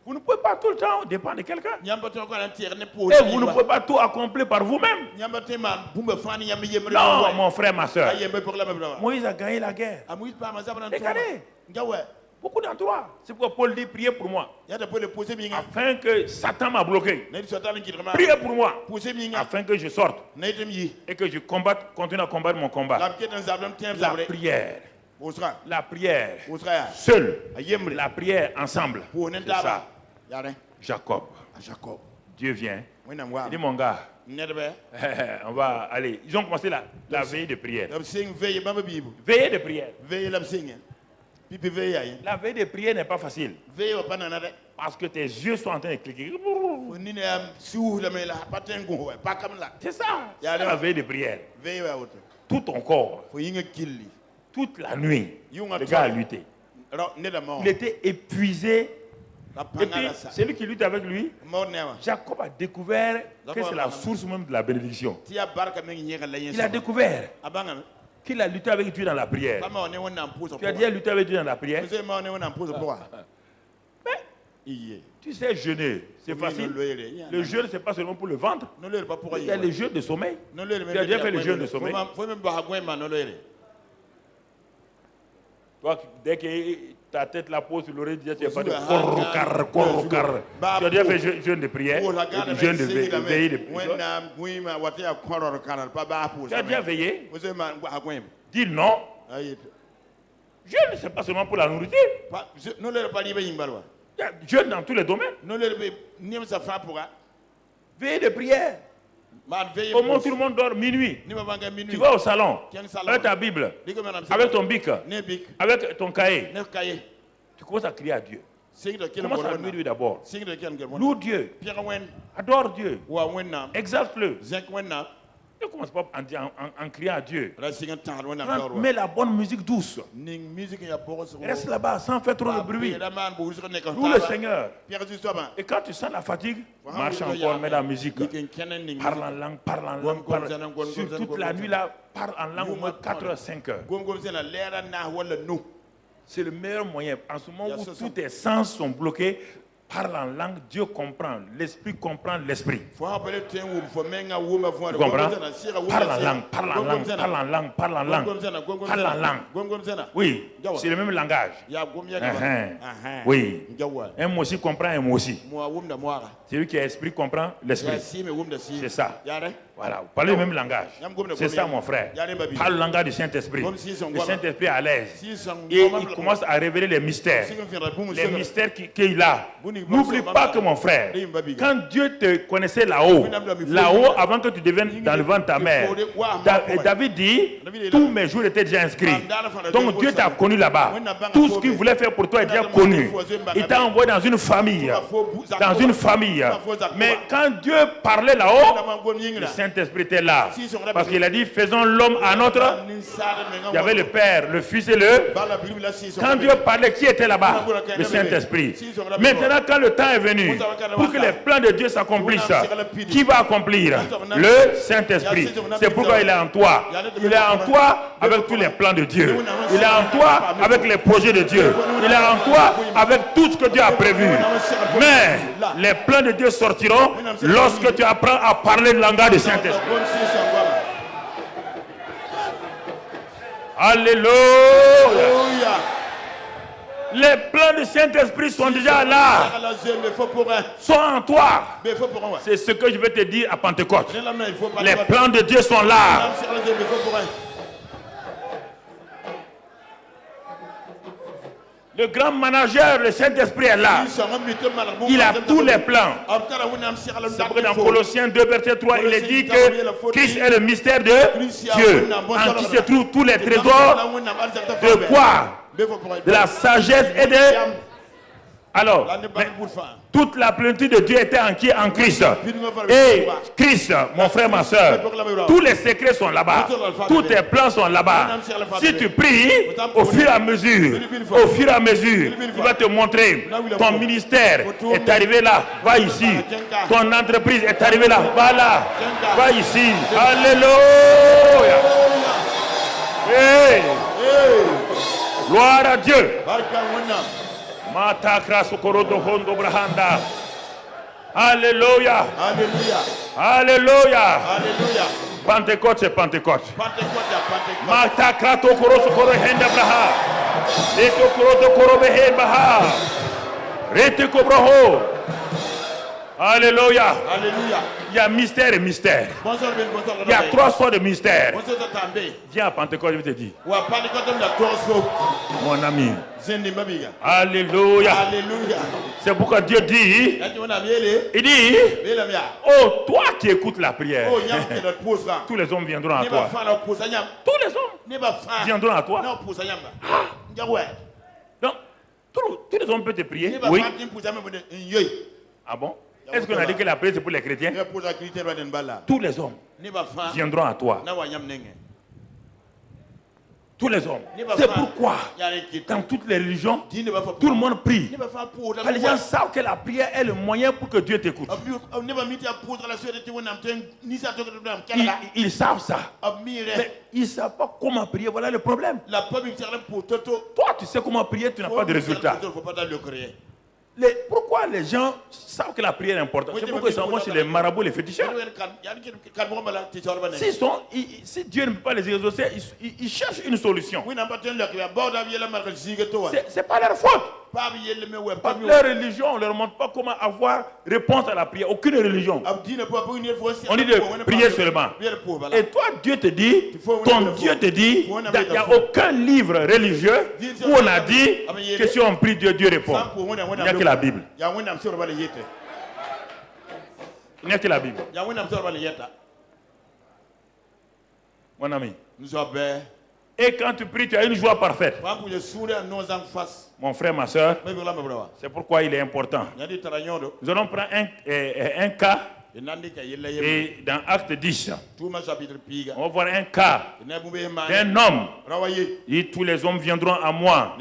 Vous ne pouvez pas tout le temps dépendre de quelqu'un. Et vous ne pouvez pas tout accomplir par vous-même. Non, mon frère, ma soeur. Moïse a gagné la guerre. Regardez. Beaucoup d'endroits. C'est pourquoi Paul dit priez pour moi. Afin que Satan m'a bloqué. Priez pour moi. Afin que je sorte. Et que je continue à combattre mon combat. La prière. La prière. Seul. La prière ensemble. C'est ça. Jacob. Dieu vient. Il dit mon gars. On va aller. Ils ont commencé la veille de prière. Veillée de prière. La veille de prière n'est pas facile. Parce que tes yeux sont en train de cliquer. C'est ça. C'est la veille de prière. Tout ton corps. Toute la nuit. Le gars a lutté. Il était épuisé. Et puis, celui qui lutte avec lui, Jacob a découvert que c'est la source même de la bénédiction. Il a découvert qu'il a lutté avec Dieu dans la prière. Tu as déjà lutté avec Dieu dans la prière? Mais, tu sais, jeûner, c'est facile. Le jeûne, ce n'est pas seulement pour le ventre. Il y a le jeûne de sommeil. Tu as déjà fait le jeûne de sommeil? Toi, dès que ta tête la pose sur l'oreille, tu n'as pas de corrocar. Tu as déjà fait jeûne de prière, jeûne de veille de prière. Tu as déjà veillé? Dis non. Jeûne, ce n'est pas seulement pour la nourriture. Jeûne dans tous les domaines. Veille de prière. Au moment où tout le monde dort minuit, tu vas au salon avec ta Bible, avec ton bic, avec ton cahier. Tu commences à crier à Dieu. Commence à louer Dieu d'abord. Loue Dieu. Adore Dieu. Exalte-le. Ne commence pas en criant à Dieu. Mets la bonne musique douce. Reste là-bas sans faire trop de bruit. Loue le Seigneur. Et quand tu sens la fatigue, marche encore, mets la musique. Parle en langue, parle en langue. Sur toute la nuit là, parle en langue au moins 4 heures, 5 heures. C'est le meilleur moyen. En ce moment où tous tes sens sont bloqués, parle en langue, Dieu comprend. L'esprit comprend l'esprit. Tu comprends? Parle en langue, parle en langue, parle en langue, parle en langue. Parle en langue. Oui, c'est le même langage. Oui. Un mot aussi comprend un mot aussi. Celui qui a esprit comprend l'esprit. C'est ça. Voilà, vous parlez le même langage. C'est ça, mon frère. Parle le langage du Saint-Esprit. Le Saint-Esprit est à l'aise. Et il commence à révéler les mystères. Les mystères qu'il a. N'oublie pas que, mon frère, quand Dieu te connaissait là-haut, avant que tu deviennes dans le ventre de ta mère, David dit, tous mes jours étaient déjà inscrits. Donc Dieu t'a connu là-bas. Tout ce qu'il voulait faire pour toi est déjà connu. Il t'a envoyé dans une famille. Dans une famille. Mais quand Dieu parlait là-haut, le Saint-Esprit était là. Parce qu'il a dit, faisons l'homme à notre... Il y avait le Père, le Fils et le... Quand Dieu parlait, qui était là-bas? Le Saint-Esprit. Maintenant, quand le temps est venu pour que les plans de Dieu s'accomplissent, qui va accomplir? Le Saint-Esprit. C'est pourquoi il est en toi. Il est en toi avec tous les plans de Dieu. Il est en toi avec les projets de Dieu. Il est en toi avec tout ce que Dieu a prévu. Mais les plans de Dieu sortiront lorsque tu apprends à parler le langage du Saint-Esprit. Alléluia. Les plans du Saint-Esprit sont déjà là. Sont en toi. C'est ce que je vais te dire à Pentecôte. Les plans de Dieu sont là. Le grand manager, le Saint-Esprit est là. Il a tous les plans. C'est vrai dans Colossiens 2, verset 3, il est dit que Christ est le mystère de Dieu, en qui se trouvent tous les trésors de quoi? De la sagesse et de... Alors, toute la plénitude de Dieu était en qui? En Christ. Et Christ, mon frère, ma soeur, tous les secrets sont là-bas. Tous tes plans sont là-bas. Si tu pries, au fur et à mesure, il va te montrer. Ton ministère est arrivé là, va ici. Ton entreprise est arrivée là, va là, va ici. Alléluia. Hey. Gloire à Dieu. Alléluia. Alléluia. Pentecôte, c'est Pentecôte. Alléluia. Il y a mystère et mystère. Il y a 3 sortes de mystères. Viens à Pentecôte, je vais te dire. Mon ami. Alléluia. C'est pourquoi Dieu dit, il dit, oh, toi qui écoutes la prière, tous les hommes viendront à toi. Tous les hommes viendront à toi. Donc, tous les hommes peuvent te prier. Oui. Ah bon? Est-ce qu'on a dit que la prière c'est pour les chrétiens? Tous les hommes viendront à toi. Tous les hommes. C'est pourquoi dans toutes les religions, tout le monde prie. Les gens savent que la prière est le moyen pour que Dieu t'écoute. Ils savent ça. Mais ils ne savent pas comment prier. Voilà le problème. Toi, tu sais comment prier, tu n'as pas de résultat. Pourquoi les gens savent que la prière est importante? C'est pourquoi ils s'en vont chez les marabouts, les fétichistes. Si Dieu ne peut pas les exaucer, ils cherchent une solution. C'est pas leur faute. Leur religion, on ne leur montre pas comment avoir réponse à la prière. Aucune religion. On dit de prier seulement. Et toi, Dieu te dit, ton Dieu te dit, il n'y a aucun livre religieux où on a dit que si on prie Dieu, Dieu répond. Il n'y a que la Bible. Il n'y a que la Bible. Mon ami. Et quand tu pries, tu as une joie parfaite. Mon frère, ma soeur, c'est pourquoi il est important. Nous allons prendre un cas. Et dans Acte 10, on va voir un cas d'un homme. Et tous les hommes viendront à moi.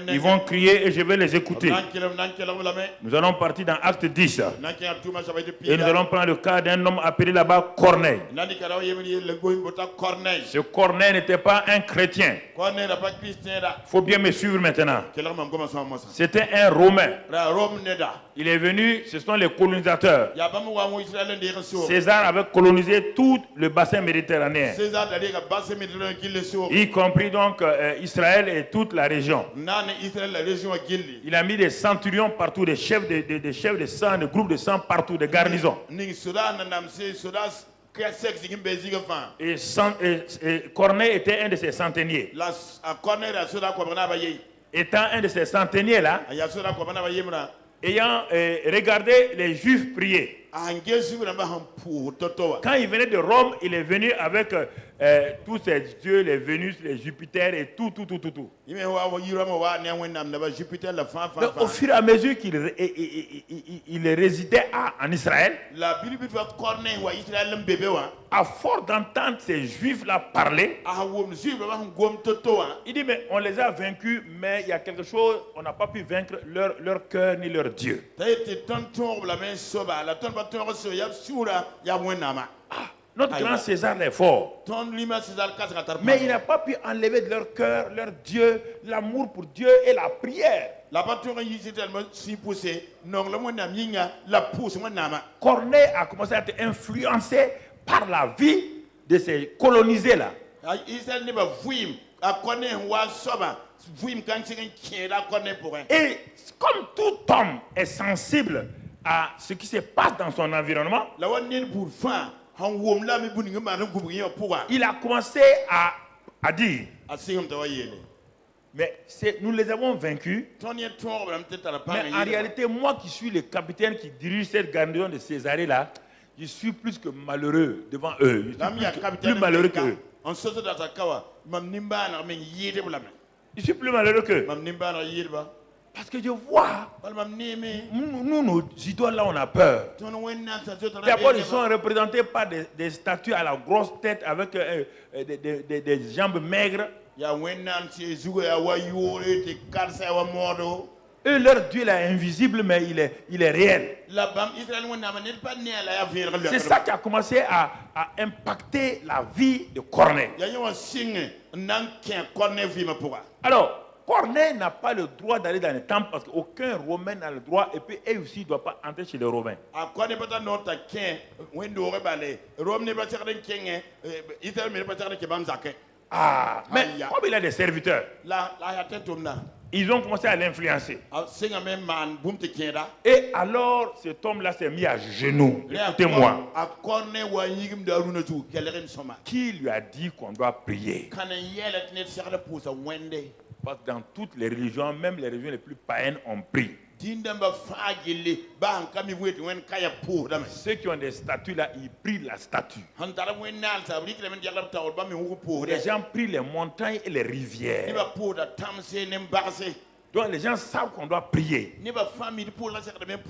Ils vont crier et je vais les écouter. Nous allons partir dans Acte 10. Et nous allons prendre le cas d'un homme appelé là-bas Corneille. Ce Corneille n'était pas un chrétien. Il faut bien me suivre maintenant. C'était un Romain. Il est venu, ce sont les colonisateurs. César avait colonisé tout le bassin méditerranéen, y compris donc Israël et toute la région. Il a mis des centurions partout, des chefs de sang, des groupes de sang partout, des garnisons. Et Corneille était un de ces centeniers. Étant un de ces centeniers là, ayant regardé les Juifs prier, Quand il venait de Rome, il est venu avec tous ses dieux, les Vénus, les Jupiter et tout. Donc, au fur et à mesure qu'il résidait en Israël, à force d'entendre ces Juifs-là parler, il dit, mais on les a vaincus, mais il y a quelque chose, on n'a pas pu vaincre leur cœur ni leur Dieu. Notre grand César est fort. Mais il n'a pas pu enlever de leur cœur, leur Dieu, l'amour pour Dieu et la prière. Corneille a commencé à être influencé par la vie de ces colonisés-là. Et comme tout homme est sensible à ce qui se passe dans son environnement, il a commencé à dire, mais nous les avons vaincus, mais en réalité, moi qui suis le capitaine qui dirige cette garnison de Césarée là, je suis plus que malheureux devant eux. Je suis plus malheureux qu'eux. Je suis plus malheureux qu'eux. Parce que je vois, nous, nos idoles là, on a peur. D'abord, ils sont représentés par des statues à la grosse tête avec des jambes maigres. Eux, leur Dieu là, est invisible, mais il est réel. C'est ça qui a commencé à impacter la vie de Corneille. Alors, Corneille n'a pas le droit d'aller dans les temples parce qu'aucun Romain n'a le droit et puis eux aussi ne doivent pas entrer chez les Romains. Ah, mais comme il a des serviteurs, ils ont commencé à l'influencer. Et alors, cet homme-là s'est mis à genoux. Écoutez-moi. Qui lui a dit qu'on doit prier? Parce que dans toutes les religions, même les religions les plus païennes, on prie. Ceux qui ont des statues là, ils prient la statue. Les gens prient les montagnes et les rivières. Donc les gens savent qu'on doit prier.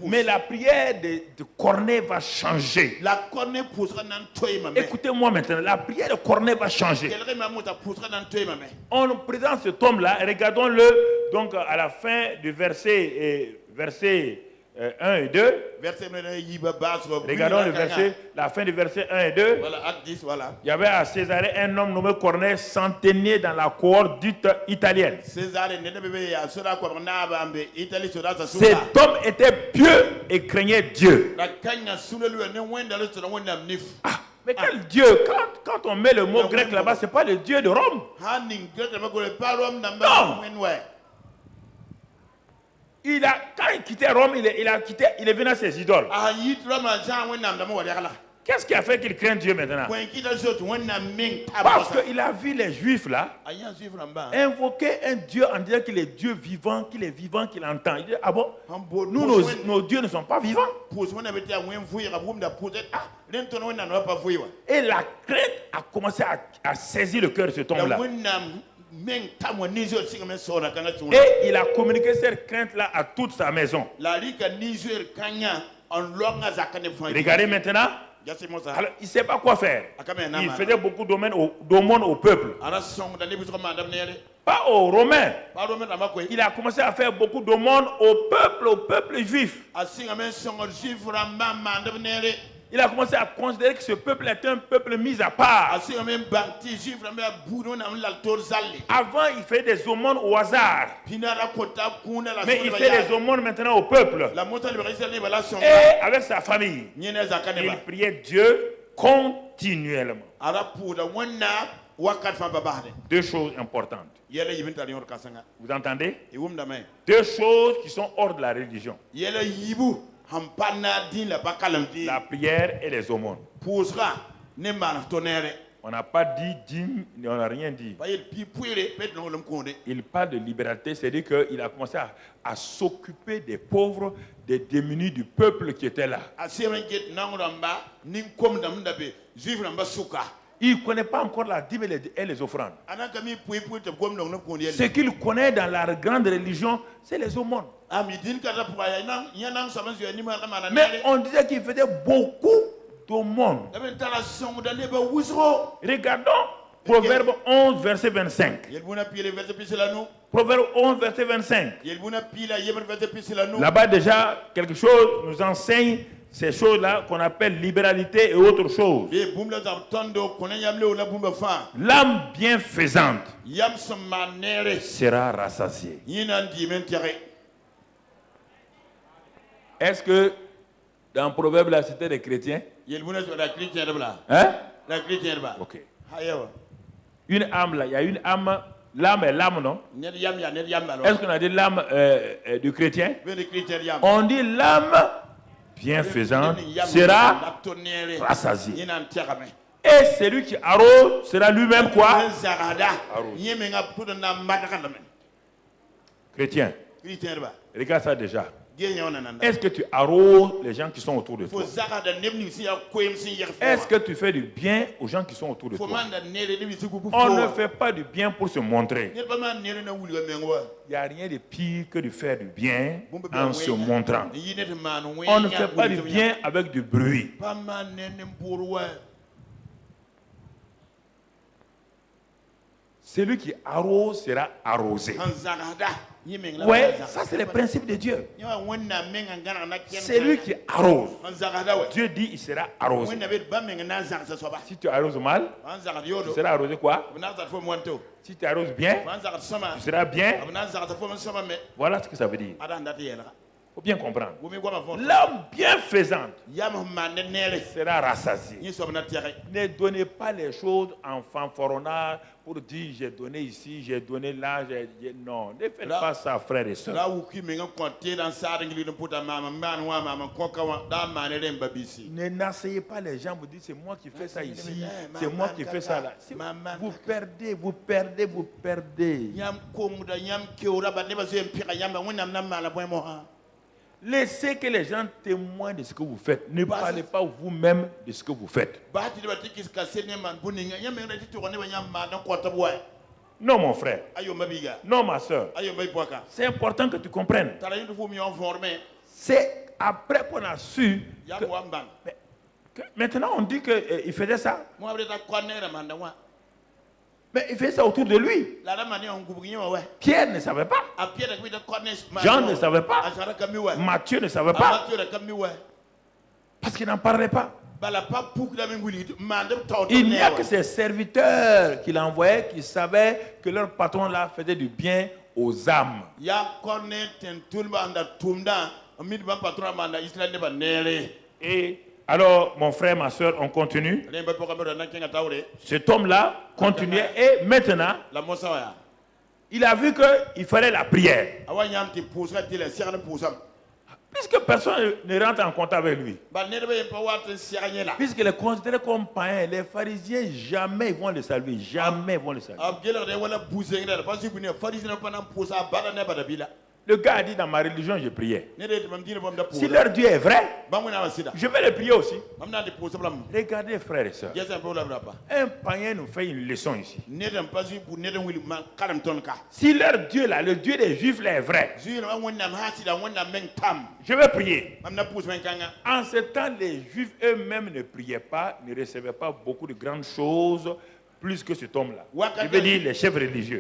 Mais la prière de Corneille va changer. Écoutez-moi maintenant, la prière de Corneille va changer. On nous présente cet homme-là, regardons-le donc à la fin du verset 1 et 2. Regardons le verset, la fin du verset 1 et 2. Il y avait à Césarée un homme nommé Corneille, centenier dans la cohorte dite italienne. Cet homme était pieux et craignait Dieu. Ah, mais quel Dieu? Quand on met le mot grec là-bas, ce n'est pas le Dieu de Rome. Non. Quand il quittait Rome, il est venu à ses idoles. Qu'est-ce qui a fait qu'il craint Dieu maintenant? Parce qu'il a vu les Juifs là invoquer un Dieu en disant qu'il est Dieu vivant, qu'il entend. Il dit, ah bon, nous, nos dieux ne sont pas vivants. Et la crainte a commencé à saisir le cœur de cet homme-là. Et il a communiqué cette crainte-là à toute sa maison. Regardez maintenant. Alors, il ne sait pas quoi faire. Il faisait beaucoup d'aumônes au peuple. Pas aux Romains. Il a commencé à faire beaucoup d'aumônes au peuple juif. Il a commencé à considérer que ce peuple est un peuple mis à part. Avant, il fait des aumônes au hasard. Mais il fait des aumônes maintenant au peuple. Et avec sa famille. Il priait Dieu continuellement. Deux choses importantes. Vous entendez? Deux choses qui sont hors de la religion. La prière et les aumônes. On n'a pas dit dîme, on n'a rien dit. Il parle de liberté, c'est-à-dire qu'il a commencé à s'occuper des pauvres, des démunis du peuple qui était là. Il ne connaît pas encore la dîme et les offrandes. Ce qu'il connaît dans la grande religion, c'est les aumônes. Mais on disait qu'il faisait beaucoup d'aumônes. Regardons Proverbe 11, verset 25. Proverbe 11, verset 25. Là-bas déjà, quelque chose nous enseigne ces choses-là qu'on appelle libéralité et autre chose. L'âme bienfaisante sera rassasiée. Est-ce que dans Proverbe là c'était des chrétiens? Hein? Ok. Une âme là, il y a une âme. L'âme est l'âme, non? Est-ce qu'on a dit l'âme du chrétien? On dit l'âme bienfaisante sera rassasiée. Et celui qui arrose sera lui-même quoi? Chrétien. Regarde ça déjà. Est-ce que tu arroses les gens qui sont autour de toi? Est-ce que tu fais du bien aux gens qui sont autour de toi? On ne fait pas du bien pour se montrer. Il n'y a rien de pire que de faire du bien en se montrant. On ne fait pas du bien avec du bruit. Celui qui arrose sera arrosé. Oui, ça c'est le principe de Dieu. C'est lui qui arrose. Dieu dit il sera arrosé. Si tu arroses mal, tu seras arrosé quoi? Si tu arroses bien, tu seras bien. Voilà ce que ça veut dire. Il faut bien comprendre. L'homme bienfaisante sera rassasié. Ne donnez pas les choses en fanfaronnage pour dire j'ai donné ici, j'ai donné là. Non, ne faites pas ça, frères et sœurs. N'asseyez pas les gens, vous dites c'est moi qui fais ça ici, c'est moi qui fais ça là. Vous perdez, vous perdez, vous perdez. Laissez que les gens témoignent de ce que vous faites. Ne parlez pas vous-même de ce que vous faites. Non, mon frère. Non, ma soeur. C'est important que tu comprennes. C'est après qu'on a su que maintenant on dit qu'il faisait ça. Mais il fait ça autour de lui. Pierre ne savait pas. Jean ne savait pas. Matthieu ne savait pas. Parce qu'il n'en parlait pas. Il n'y a que ses serviteurs qu'il envoyait qui savaient que leur patron là faisait du bien aux âmes. Et alors, mon frère, ma soeur, on continue. Cet homme-là continuait et maintenant, il a vu qu'il fallait la prière. Puisque personne ne rentre en contact avec lui. Puisqu'il est considéré comme païen, les pharisiens, jamais ils vont le saluer. Jamais ils vont le saluer. Le gars a dit dans ma religion, je priais. Si leur Dieu est vrai, je vais le prier aussi. Regardez, frères et sœurs. Un païen nous fait une leçon ici. Si leur Dieu là, le Dieu des Juifs là est vrai, je vais prier. En ce temps, les Juifs eux-mêmes ne priaient pas, ne recevaient pas beaucoup de grandes choses. Plus que cet homme-là. Je veux dire les chefs religieux.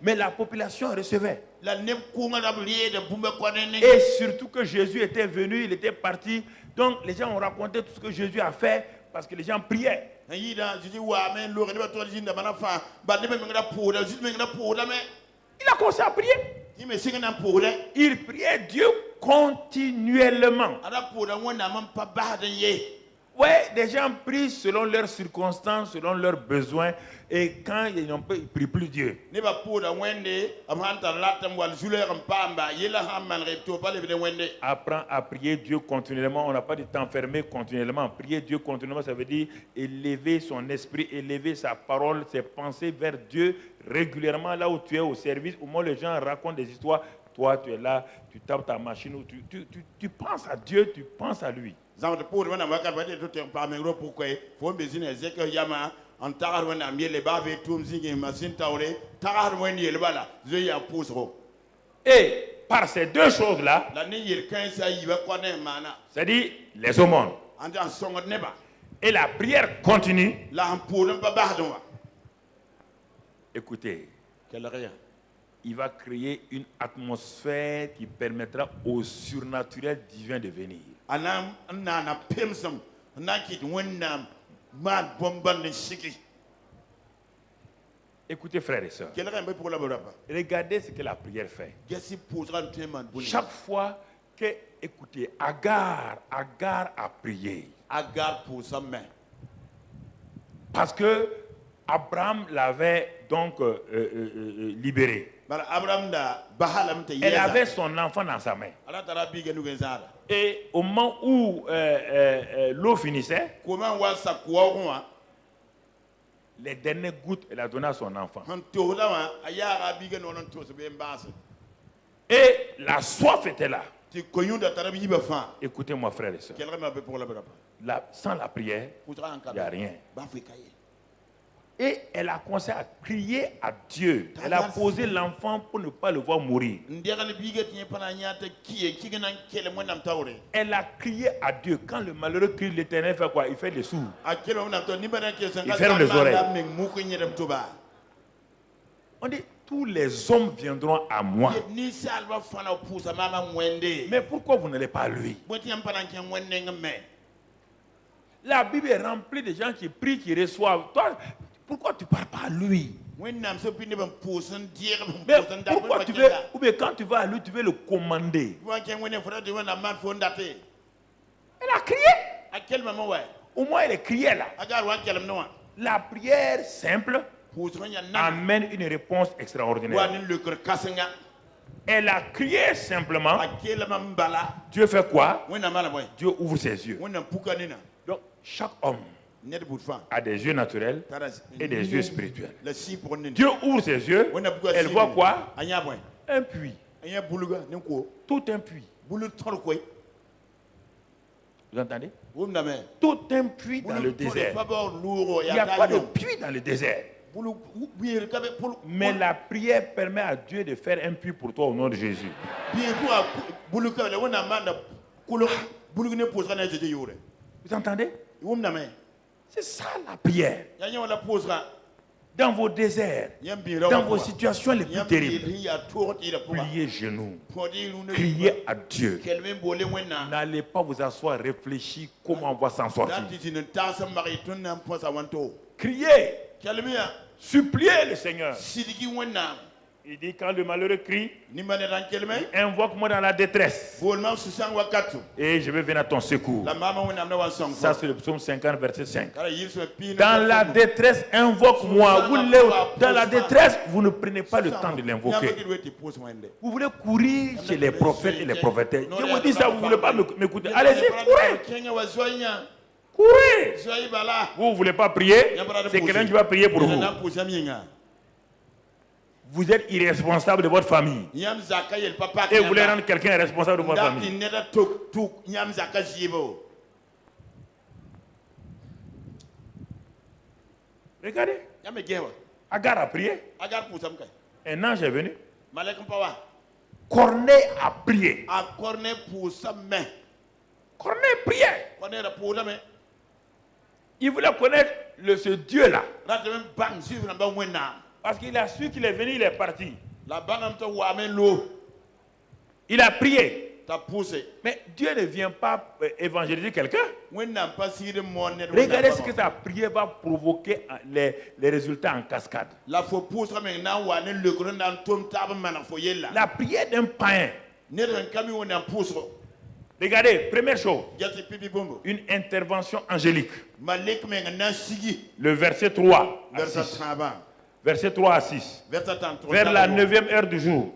Mais la population recevait. Et surtout que Jésus était venu, il était parti. Donc les gens ont raconté tout ce que Jésus a fait parce que les gens priaient. Il a commencé à prier. Il priait Dieu continuellement. Ouais, des gens prient selon leurs circonstances, selon leurs besoins, et quand ils n'ont pas, ils prient plus Dieu. Apprends à prier Dieu continuellement. On n'a pas dit t'enfermer continuellement. Prier Dieu continuellement, ça veut dire élever son esprit, élever sa parole, ses pensées vers Dieu régulièrement, là où tu es au service, au moment où les gens racontent des histoires. Toi, tu es là, tu tapes ta machine, ou tu penses à Dieu, tu penses à lui. Et par ces deux choses-là, c'est-à-dire les aumônes et la prière continue, écoutez, il va créer une atmosphère qui permettra au surnaturel divin de venir. Écoutez, frères et sœurs, regardez ce que la prière fait. Chaque fois que, écoutez, Agar a prié. Parce que Abraham l'avait donc libéré. Elle avait son enfant dans sa main. Et au moment où l'eau finissait, les dernières gouttes, elle a donné à son enfant. Et la soif était là. Écoutez-moi, frères et sœurs. Sans la prière, il n'y a rien. Et elle a commencé à crier à Dieu. Elle a posé l'enfant pour ne pas le voir mourir. Elle a crié à Dieu. Quand le malheureux crie, l'Éternel fait quoi? Il fait des sourds. Il ferme les oreilles. On dit, tous les hommes viendront à moi. Mais pourquoi vous n'allez pas à lui? La Bible est remplie de gens qui prient, qui reçoivent. Toi, pourquoi tu ne parles pas à lui? Mais pourquoi tu veux, ou bien quand tu vas à lui, tu veux le commander? Elle a crié. Au moins, elle criait là. La prière simple amène une réponse extraordinaire. Elle a crié simplement. Dieu fait quoi? Dieu ouvre ses yeux. Donc, chaque homme a des yeux naturels et des yeux spirituels. Dieu ouvre ses yeux. Elle voit quoi? Un puits. Tout un puits. Vous entendez? Tout un puits dans le désert. Il n'y a pas de puits dans le désert. Mais la prière permet à Dieu de faire un puits pour toi au nom de Jésus. Vous entendez? C'est ça la prière. Dans vos déserts, dans vos situations les plus terribles, pliez genoux, criez à Dieu. N'allez pas vous asseoir, réfléchir comment on va s'en sortir. Criez, suppliez le Seigneur. Il dit quand le malheureux crie, invoque-moi dans la détresse et je vais venir à ton secours. Ça c'est le psaume 50 verset 5. Dans la détresse, invoque-moi. Dans la détresse, vous ne prenez pas le temps de l'invoquer. Vous voulez courir chez les prophètes et les prophétesses. Je vous dis ça, vous ne voulez pas m'écouter. Allez-y, courez. Courez. Vous ne voulez pas prier, c'est quelqu'un qui va prier pour vous. Vous êtes irresponsable de votre famille. Et vous voulez rendre quelqu'un responsable de votre famille. Regardez. Agar a prié. Un ange est venu. Corneille a prié. Corneille priait. Il voulait connaître ce Dieu-là. Parce qu'il a su qu'il est venu, il est parti. Il a prié. Mais Dieu ne vient pas évangéliser quelqu'un. Regardez ce que sa prière va provoquer les résultats en cascade. La prière d'un païen Regardez, première chose, une intervention angélique. Le verset 3 à 6. Verset 3 à 6. Vers la 9e heure du jour,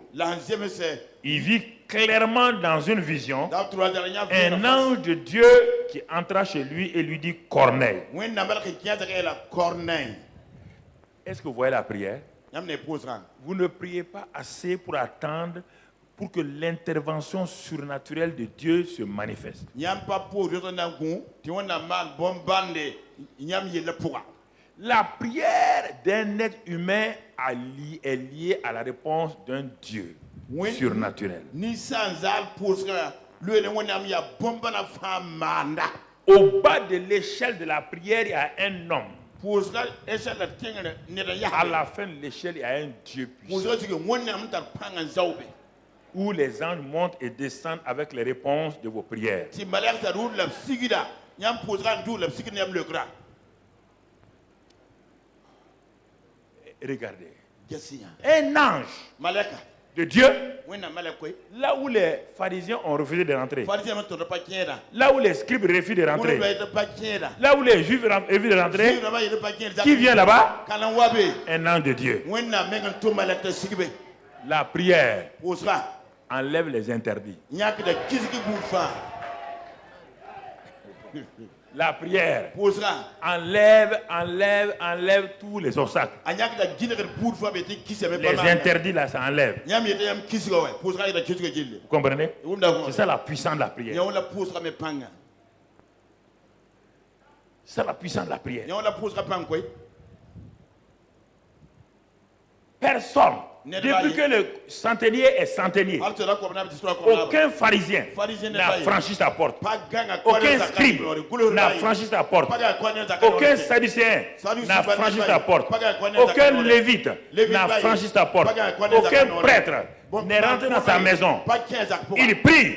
il vit clairement dans une vision un ange de Dieu qui entra chez lui et lui dit Corneille. Est-ce que vous voyez la prière? Vous ne priez pas assez pour attendre pour que l'intervention surnaturelle de Dieu se manifeste. La prière d'un être humain est liée à la réponse d'un Dieu surnaturel. Au bas de l'échelle de la prière, il y a un homme. À la fin de l'échelle, il y a un Dieu puissant. Où les anges montent et descendent avec les réponses de vos prières. Regardez. Un ange de Dieu, là où les pharisiens ont refusé de rentrer, là où les scribes refusent de rentrer, là où les juifs refusent de rentrer, qui vient là-bas? Un ange de Dieu. La prière enlève les interdits. La prière enlève tous les obstacles. Les interdits là, ça enlève. Vous comprenez? C'est ça la puissance de la prière. C'est la puissance de la prière. Personne, depuis que le centenier est centenier, aucun pharisien n'a franchi sa porte. Aucun scribe n'a franchi sa porte. Aucun sadducéen n'a franchi sa porte. Aucun lévite n'a franchi sa porte. Aucun prêtre n'est rentré dans sa maison. Il prie.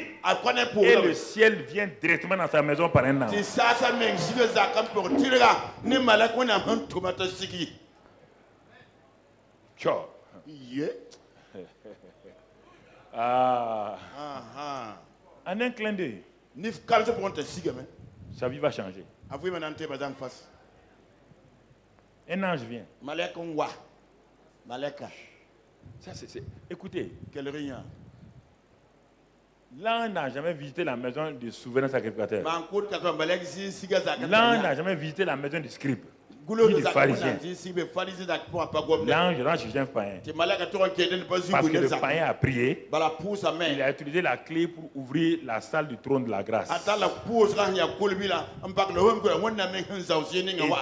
Et le ciel vient directement dans sa maison par un ange. En un clin d'œil, sa vie va changer. Un ange vient. Ça, écoutez, l'ange n'a jamais visité la maison du souverain sacrificateur. L'ange n'a jamais visité la maison du scribe. Ni du pharisien. L'ange rentre chez un païen. Parce que le païen a prié. Il a utilisé la clé pour ouvrir la salle du trône de la grâce. Et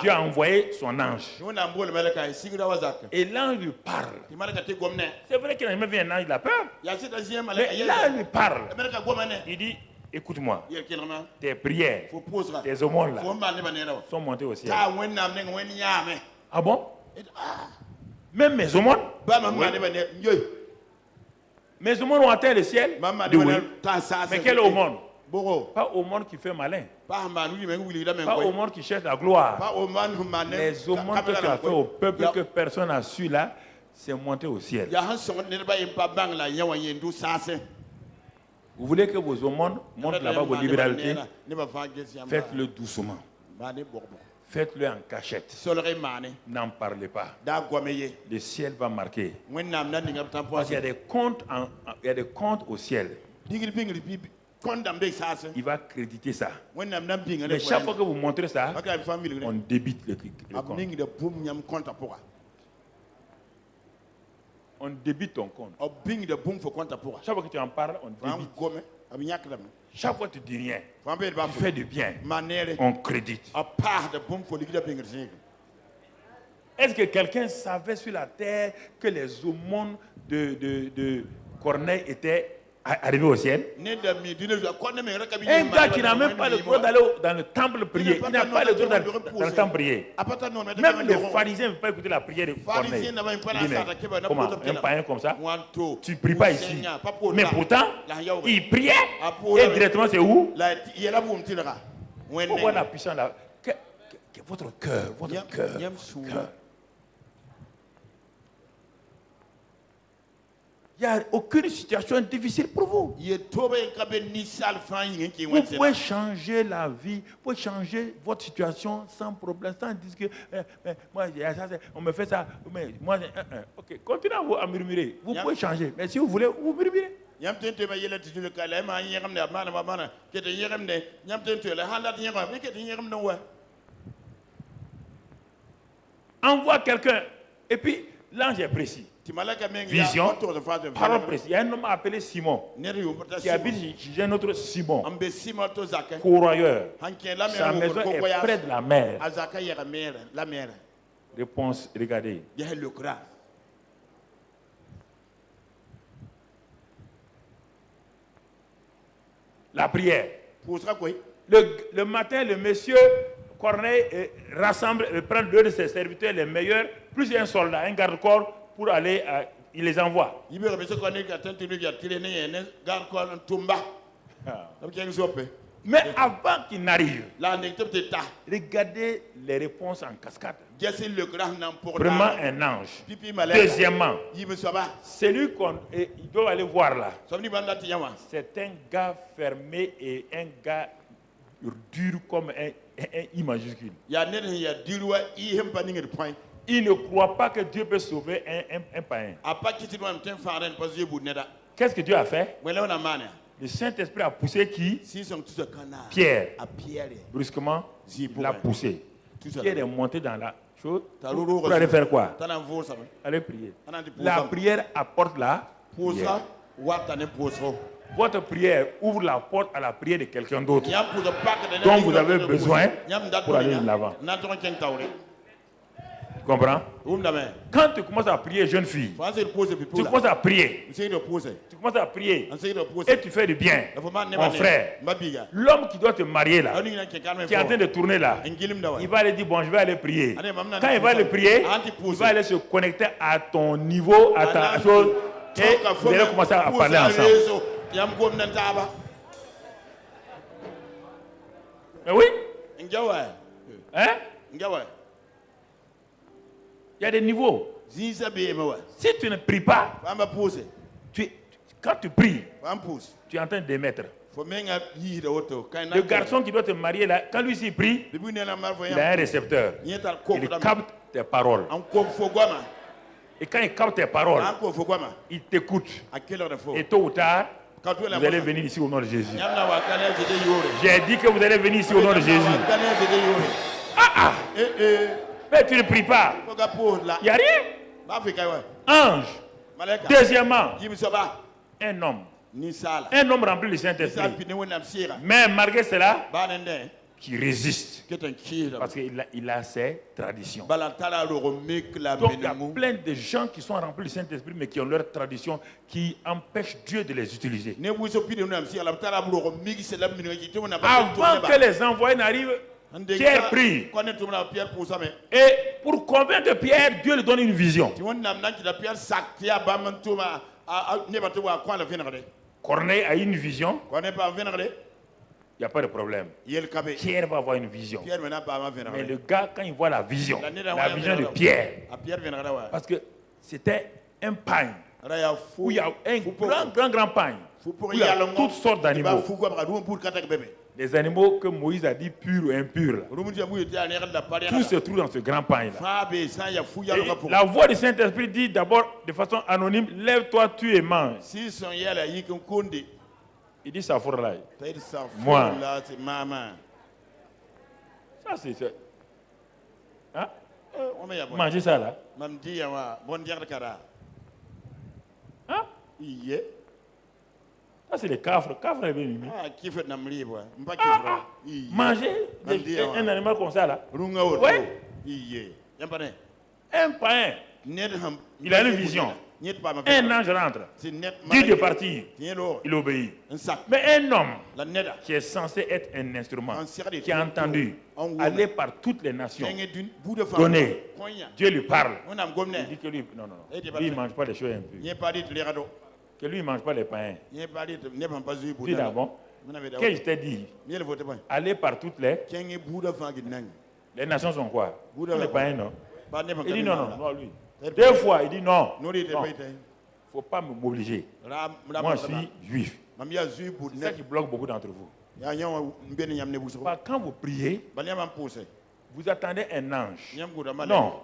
Dieu a envoyé son ange. Et l'ange lui parle. C'est vrai qu'il n'a jamais vu un ange, il a peur. Mais l'ange lui parle. Il dit, écoute-moi, tes prières, tes aumônes là, sont montées au ciel. Ah bon? Même mes aumônes? Mes aumônes ont atteint le ciel? Oui. Mais quelle aumône? Pas aumône qui fait malin. Pas aumône qui cherche la gloire. Les aumônes que tu as fait au peuple que personne n'a su là, c'est monté au ciel. Vous voulez que vos aumônes montrent là-bas vos libéralités? Faites-le doucement. Faites-le en cachette. N'en parlez pas. Le ciel va marquer. Parce qu'il y a des comptes, il y a des comptes au ciel. Il va créditer ça. Mais chaque fois que vous montrez ça, on débite le compte. On débite ton compte. Chaque fois que tu en parles, on débite. Chaque fois que tu dis rien, tu fais du bien, on crédite. Est-ce que quelqu'un savait sur la terre que les aumônes de Corneille étaient arrivés au ciel? Un gars qui n'a même pas le droit d'aller dans le temple prier. Il n'a pas le droit d'aller dans le temple prier. Même les pharisiens ne veulent pas écouter la prière de Corneille. Comment? Un païen comme ça? Tu ne pries pas ici. Mais pourtant, il priait. Et directement, c'est où? Pourquoi la puissance là? Votre cœur, votre cœur. Il n'y a aucune situation difficile pour vous. Vous pouvez changer la vie, vous pouvez changer votre situation sans problème, sans dire que moi, on me fait ça. Mais moi, ok, continuez à murmurer. Vous pouvez changer, mais si vous voulez, vous murmurez. Envoie quelqu'un, et puis l'ange est précis. Vision, parole précise. Il y a un homme appelé Simon qui habite chez un autre Simon, courroyeur. Sa maison est près de la mer. Réponse, regardez. La prière. Le matin, le monsieur Corneille rassemble, prend deux de ses serviteurs, les meilleurs, plus un soldat, un garde-corps, pour aller, il les envoie. Mais avant qu'il n'arrive, regardez les réponses en cascade. Premièrement, un ange. Deuxièmement, celui qu'il doit aller voir là, c'est un gars fermé et un gars dur comme un I majuscule. Il ne croit pas que Dieu peut sauver un païen. Qu'est-ce que Dieu a fait? Le Saint-Esprit a poussé qui? Pierre. Brusquement, il l'a poussé. Pierre est monté dans la chose pour aller faire quoi? Aller prier. La prière apporte la prière. Votre prière ouvre la porte à la prière de quelqu'un d'autre dont vous avez besoin pour aller de l'avant. Tu comprends? Quand tu commences à prier, jeune fille, tu commences à prier. Tu commences à prier et tu fais du bien. Mon frère, l'homme qui doit te marier là, qui est en train de tourner là, il va aller dire bon, je vais aller prier. Quand il va aller prier, il va aller se connecter à ton niveau, à ta chose, et vous allez commencer à parler ensemble. Mais oui. Hein? Il y a des niveaux. Si tu ne pries pas, quand tu pries, tu es en train d'émettre. Le garçon qui doit te marier là, quand lui s'y prie, il a un récepteur. Il capte tes paroles. Et quand il capte tes paroles, il t'écoute. Et tôt ou tard, vous allez venir ici au nom de Jésus. J'ai dit que vous allez venir ici au nom de Jésus. Mais tu ne pries pas. Il n'y a rien. Ange. Deuxièmement, un homme. Un homme rempli du Saint-Esprit. Mais malgré cela, qui résiste. Parce qu'il a ses traditions. Donc il y a plein de gens qui sont remplis du Saint-Esprit mais qui ont leurs traditions qui empêchent Dieu de les utiliser. Avant que les envoyés n'arrivent, Pierre prie. Et pour convaincre Pierre, Dieu lui donne une vision. Corneille a une vision. Il n'y a pas de problème. Pierre va avoir une vision. Mais le gars, quand il voit la vision de Pierre, parce que c'était un pagne, où il y a un grand pagne, où il y a toutes sortes d'animaux. Les animaux que Moïse a dit purs ou impurs. Tout se trouve dans ce grand pagne-là. La voix du Saint-Esprit dit d'abord de façon anonyme, lève-toi, tu et mange. Il dit ça pour là. Moi. Ça c'est. Hein? Manger ça là. Hein? Ça c'est les cafres. Cafres est bien. Manger un animal comme ça là. Oui. Un païen. Il a une vision. Un ange rentre, dit de partir, il obéit. Mais un homme qui est censé être un instrument, qui a entendu aller par toutes les nations, donner, Dieu lui parle. Il dit que lui, non, lui il ne mange pas les choses impures. Que lui il ne mange pas les païens. Dis là, bon, qu'est-ce que je t'ai dit? Aller par toutes les nations sont quoi? Les païens, non? Il dit non, lui. 2 fois, il dit non. faut pas m'obliger. Moi, je suis juif. C'est ça qui bloque beaucoup d'entre vous. Quand vous priez, vous attendez un ange. Non.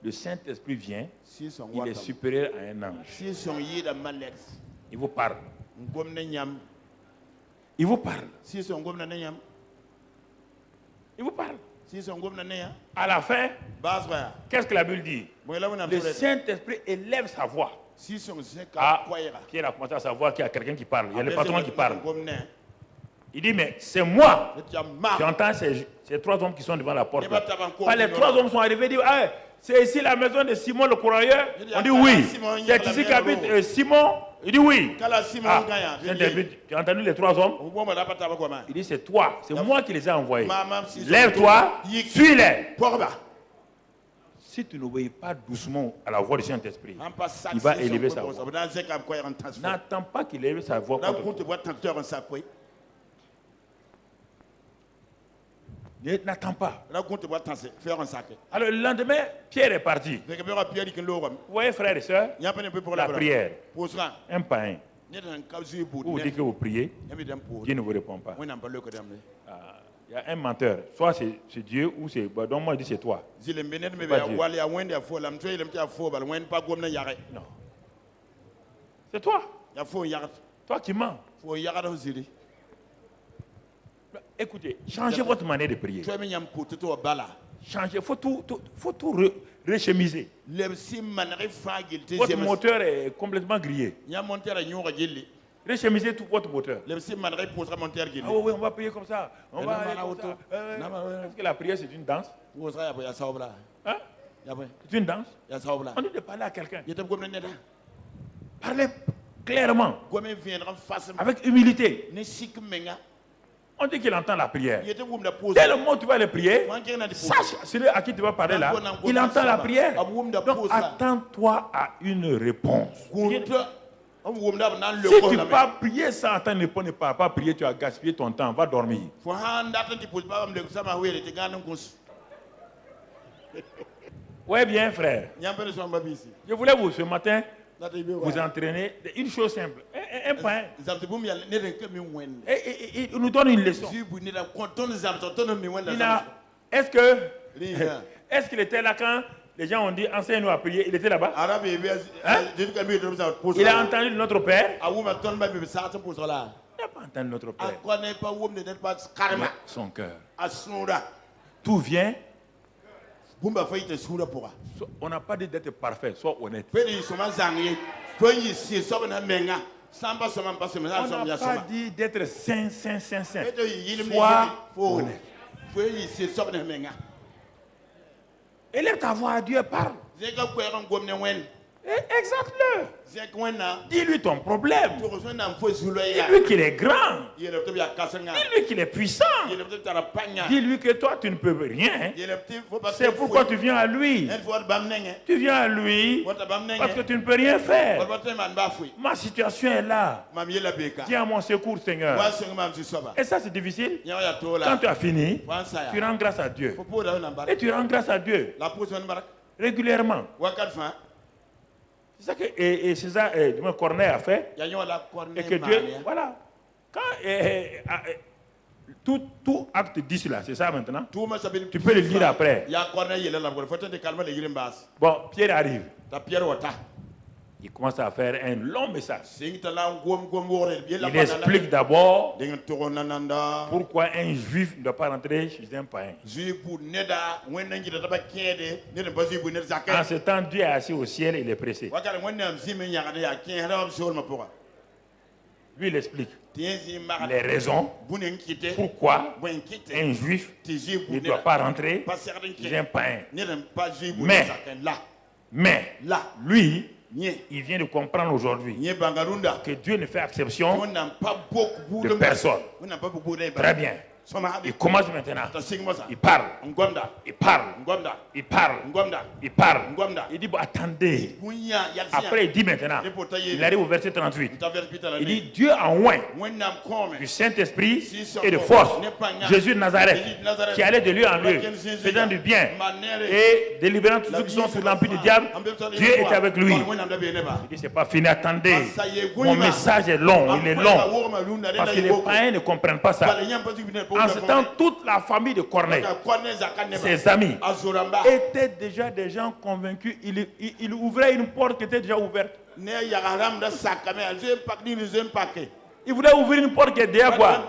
Le Saint-Esprit vient, il est supérieur à un ange. Il vous parle. Il vous parle. Il vous parle. À la fin, qu'est-ce que la Bible dit? Le Saint-Esprit élève sa voix. Ah, Pierre a commencé à savoir qu'il y a quelqu'un qui parle. Il y a le patron qui parle. Il dit, mais c'est moi. J'entends ces trois hommes qui sont devant la porte. Les trois hommes sont arrivés et disent, ah, c'est ici la maison de Simon le courroyeur. On dit oui. C'est ici qu'habite Simon. Il dit oui. Tu as entendu les trois hommes? Il dit, c'est toi. C'est moi qui les ai envoyés. Lève-toi, suis-les. Si tu n'obéis pas doucement à la voix du Saint-Esprit, il va élever sa voix. N'attends pas qu'il élève sa voix. N'attends pas. Alors le lendemain, Pierre est parti. Vous voyez, frères et sœurs, la prière, un païen. Vous dites que vous priez, Dieu ne vous répond pas. Il y a un menteur. Soit c'est Dieu ou c'est... Donc moi je dis c'est toi. Non. C'est toi. Toi qui mens. Écoutez, changez votre manière de prier. Changez, il faut tout rechemiser. Votre moteur est complètement grillé. Rechemiser tout votre moteur. Ah oui, on va prier comme ça. On va aller comme ça. Est-ce que la prière c'est une danse? Hein? C'est une danse? On dit de parler à quelqu'un. Parlez clairement. Avec humilité. On dit qu'il entend la prière. Dès le moment où tu vas aller prier, sache celui à qui tu vas parler là, il entend la prière. Donc attends-toi à une réponse. Si tu ne peux pas prier sans attendre une réponse, ne pas prier, tu as gaspillé ton temps, va dormir. Oui bien frère. Je voulais vous ce matin vous entraîner une chose simple, un pain. Et il nous donne une leçon. Est-ce qu'il était là quand les gens ont dit enseigne-nous à prier? Il était là-bas. Hein? Il a entendu notre Père. Il n'a pas entendu notre Père. Son cœur. Tout vient. On n'a pas dit d'être parfait, sois honnête. On n'a pas dit d'être saint. Sois honnête. Élève ta voix à Dieu, parle. Exact-le. Dis-lui ton problème. Dis-lui qu'il est grand. Dis-lui qu'il est puissant. Dis-lui que toi tu ne peux rien. C'est pourquoi tu viens à lui. Tu viens à lui parce que tu ne peux rien faire. Ma situation est là. Viens à mon secours, Seigneur. Et ça c'est difficile. Quand tu as fini, tu rends grâce à Dieu. Et tu rends grâce à Dieu régulièrement. C'est ça que César Corneille a fait. Et que Dieu, voilà. Quand tout acte dit cela, c'est ça maintenant. Tu peux le lire après. Bon, Pierre arrive. Il commence à faire un long message. Il explique d'abord pourquoi un juif ne doit pas rentrer chez un païen. En ce temps, Dieu est assis au ciel et il est pressé. Lui, il explique les raisons pourquoi un juif ne doit pas rentrer chez un païen. Mais lui, il vient de comprendre aujourd'hui que Dieu ne fait exception de personne. Très bien. Il commence maintenant. Il parle. Il parle. Il parle. Il parle. Il dit, bon, attendez. Après, il dit maintenant. Il arrive au verset 38. Il dit, Dieu a oint du Saint-Esprit et de force Jésus de Nazareth, qui allait de lieu en lieu, faisant du bien et délivrant tous ceux qui sont sous l'empire du diable. Dieu est avec lui. Il dit, c'est pas fini, attendez. Mon message est long, il est long. Parce que les païens ne comprennent pas ça. En ce temps, toute la famille de Corneille, ses amis, étaient déjà des gens convaincus. Il ouvrait une porte qui était déjà ouverte. Il voulait ouvrir une porte qui est derrière quoi?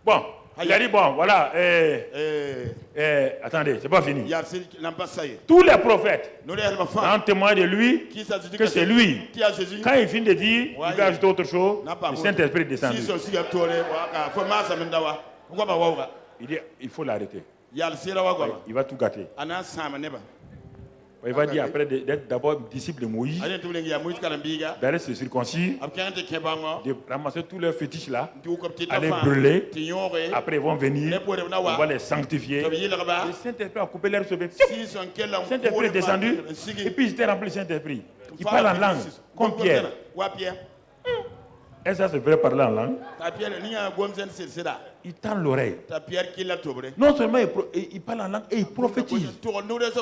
Bon, il a dit bon, voilà. Attendez, c'est pas fini. Tous les prophètes ont témoigné de lui que c'est lui. Quand il finit de dire, il va ajouter autre chose. Le Saint-Esprit est descendu. Il dit, il faut l'arrêter. Il va tout gâter. Il va dire après d'être d'abord disciple de Moïse, d'aller se circoncire, de ramasser tous leurs fétiches là, aller brûler. Après ils vont venir, on va les sanctifier. Le Saint-Esprit a coupé l'air sur le Saint-Esprit est descendu, et puis il était rempli du Saint-Esprit. Il parle en langue, comme Pierre. Est-ce que c'est vrai parler en langue? Il tend l'oreille. Non seulement il parle en langue et il prophétise.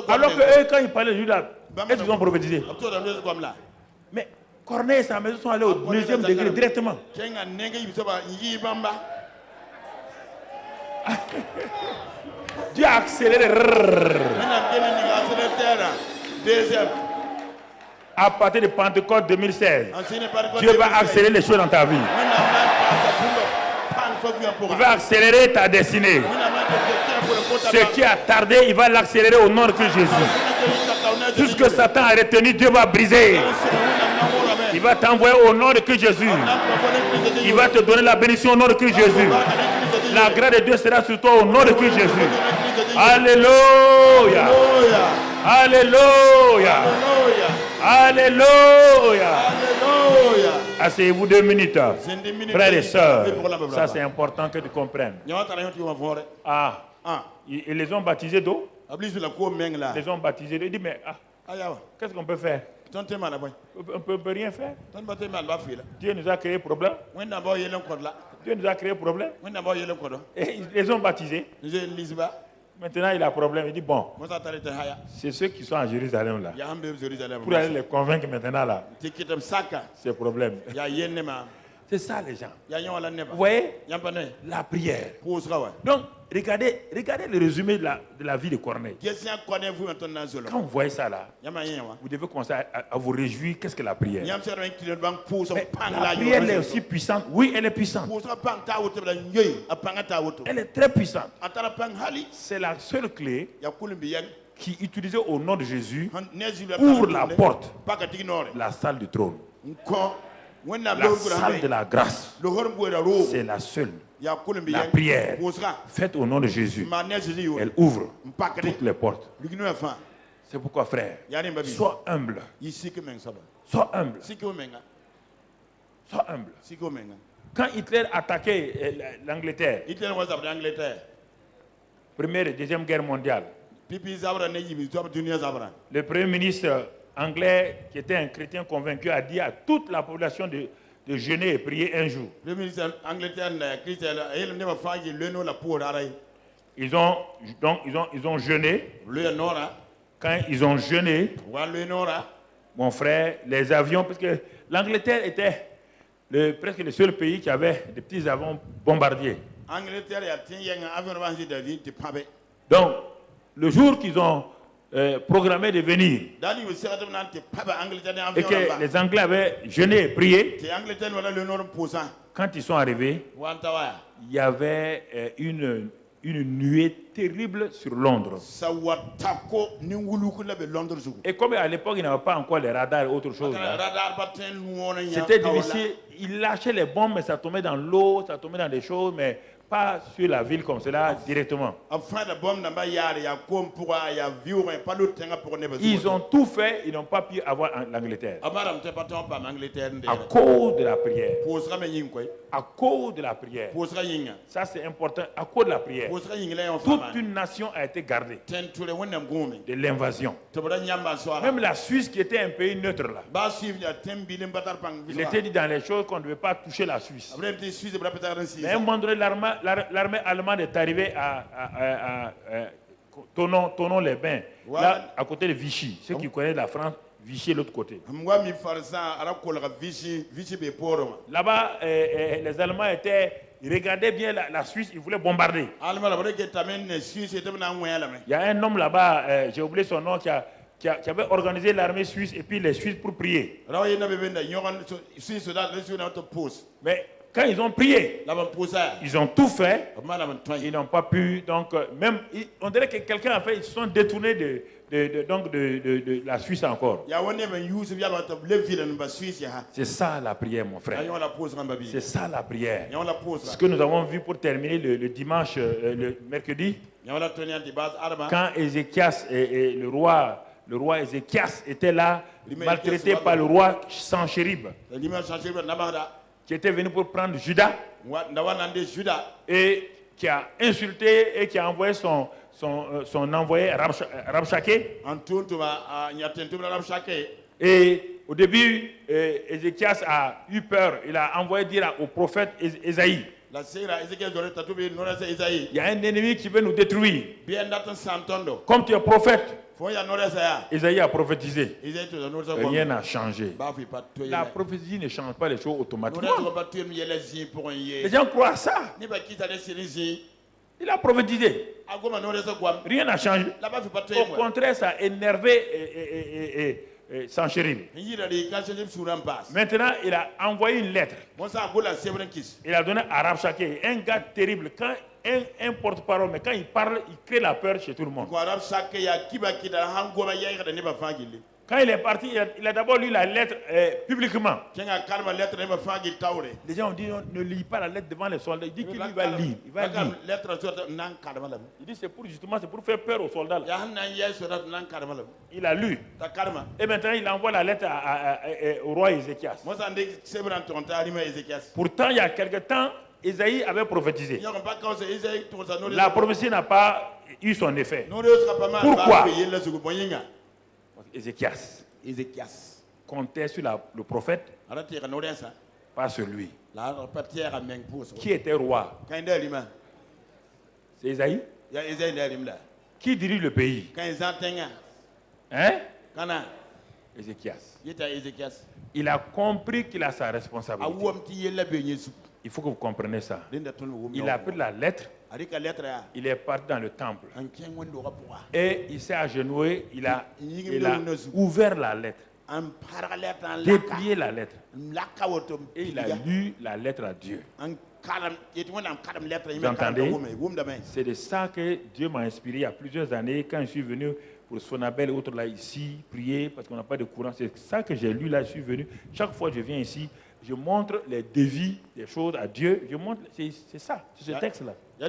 Alors que eux, quand ils parlaient de lui là, est-ce qu'ils ont prophétisé? Mais Corneille et sa maison sont allés au deuxième degré directement. Dieu a accéléré. À partir de Pentecôte 2016, Dieu va accélérer les choses dans ta vie. Il va accélérer ta destinée. Ce qui a tardé, il va l'accélérer au nom de Jésus. Tout ce que Satan a retenu, Dieu va briser. Il va t'envoyer au nom de Jésus. Il va te donner la bénédiction au nom de Jésus. La grâce de Dieu sera sur toi au nom de Jésus. Alléluia. Alléluia. Alléluia. Asseyez-vous 2 minutes. Frères et sœurs, ça c'est important que tu comprennes. Ils les ont baptisés d'eau. Ils les ont baptisés d'eau. Il dit, mais qu'est-ce qu'on peut faire? On ne peut rien faire. Dieu nous a créé problème. Dieu nous a créé problème. Et ils les ont baptisés. Maintenant, il a un problème. Il dit, bon, c'est ceux qui sont à Jérusalem là. Pour aller les convaincre maintenant là. C'est le problème. C'est ça les gens. Vous voyez la prière. Donc, regardez le résumé de la vie de Corneille. Quand vous voyez ça là, vous devez commencer à vous réjouir. Qu'est-ce que la prière? Mais la prière elle est aussi puissante. Oui, elle est puissante. Elle est très puissante. C'est la seule clé qui, utilisée au nom de Jésus, ouvre la porte, la salle du trône. La salle de la grâce, c'est la seule. La prière faite au nom de Jésus, elle ouvre toutes les portes. C'est pourquoi, frère, sois humble. Sois humble. Sois humble. Quand Hitler attaquait l'Angleterre, Première et Deuxième Guerre mondiale, le Premier ministre anglais, qui était un chrétien convaincu, a dit à toute la population de jeûner et prier un jour. Ils ont jeûné. Quand ils ont jeûné, mon frère, les avions, parce que l'Angleterre était presque le seul pays qui avait des petits avions bombardiers. Donc, le jour qu'ils ont programmé de venir et que les Anglais avaient jeûné et prié, quand ils sont arrivés, il y avait une nuée terrible sur Londres. Et comme à l'époque, il n'y avait pas encore les radars et autre chose, c'était difficile. Ils lâchaient les bombes, mais ça tombait dans l'eau, ça tombait dans des choses, mais pas sur la ville comme cela directement. Ils ont tout fait, ils n'ont pas pu avoir l'Angleterre. À cause de la prière. À cause de la prière. Ça c'est important. À cause de la prière. Toute une nation a été gardée de l'invasion. Même la Suisse qui était un pays neutre là. Il était dit dans les choses qu'on ne devait pas toucher la Suisse. Mais à un moment donné, l'armée allemande est arrivée à Tonon-les-Bains, là à côté de Vichy. Ceux qui connaissent la France, Vichy est de l'autre côté. Là-bas, les Allemands ils regardaient bien la Suisse, ils voulaient bombarder. Il y a un homme là-bas, j'ai oublié son nom, qui avait organisé l'armée suisse et puis les Suisses pour prier. Mais quand ils ont prié, ils ont tout fait, ils n'ont pas pu, donc même, on dirait que quelqu'un a fait, ils se sont détournés de la Suisse encore. C'est ça la prière, mon frère. C'est ça la prière. Ce que nous avons vu pour terminer le dimanche, le mercredi, quand Ézéchias et le roi Ézéchias était là, maltraité par le roi Sanchérib, qui était venu pour prendre Juda et qui a insulté et qui a envoyé son envoyé Rabshakeh. Et au début, Ézéchias a eu peur. Il a envoyé dire au prophète Ésaïe: il y a un ennemi qui veut nous détruire. Comme tu es prophète, Ésaïe a prophétisé. Rien n'a changé. La prophétie ne change pas les choses automatiquement. Les gens croient à ça. Il a prophétisé. Rien n'a changé. Au contraire, ça a énervé Sanchérib. Maintenant, il a envoyé une lettre. Il a donné à Rabshakeh, un gars terrible. Quand un porte-parole, mais quand il parle, il crée la peur chez tout le monde. Quand il est parti, il a d'abord lu la lettre publiquement. Les gens ont dit: ne lis pas la lettre devant les soldats. Il dit qu'il va lire. Il va lire. Il dit c'est pour faire peur aux soldats. Là. Il a lu. Et maintenant il envoie la lettre au roi Ézéchias. Pourtant, il y a quelque temps, Ésaïe avait prophétisé. La prophétie n'a pas eu son effet. Pourquoi? Ézéchias comptait sur le prophète, pas sur lui. Qui était roi? C'est Ésaïe. Qui dirige le pays? Hein? Ézéchias. Il a compris qu'il a sa responsabilité. Il faut que vous compreniez ça. Il a pris la lettre. Il est parti dans le temple. Et il s'est agenouillé. Il a ouvert la lettre. Déplié la lettre. Et il a lu la lettre à Dieu. Vous entendez? C'est de ça que Dieu m'a inspiré il y a plusieurs années quand je suis venu pour Sonabel et autres là ici, prier parce qu'on n'a pas de courant. C'est ça que j'ai lu là, je suis venu. Chaque fois que je viens ici, je montre les défis des choses à Dieu. Je montre, c'est ça, c'est ce texte-là. Quand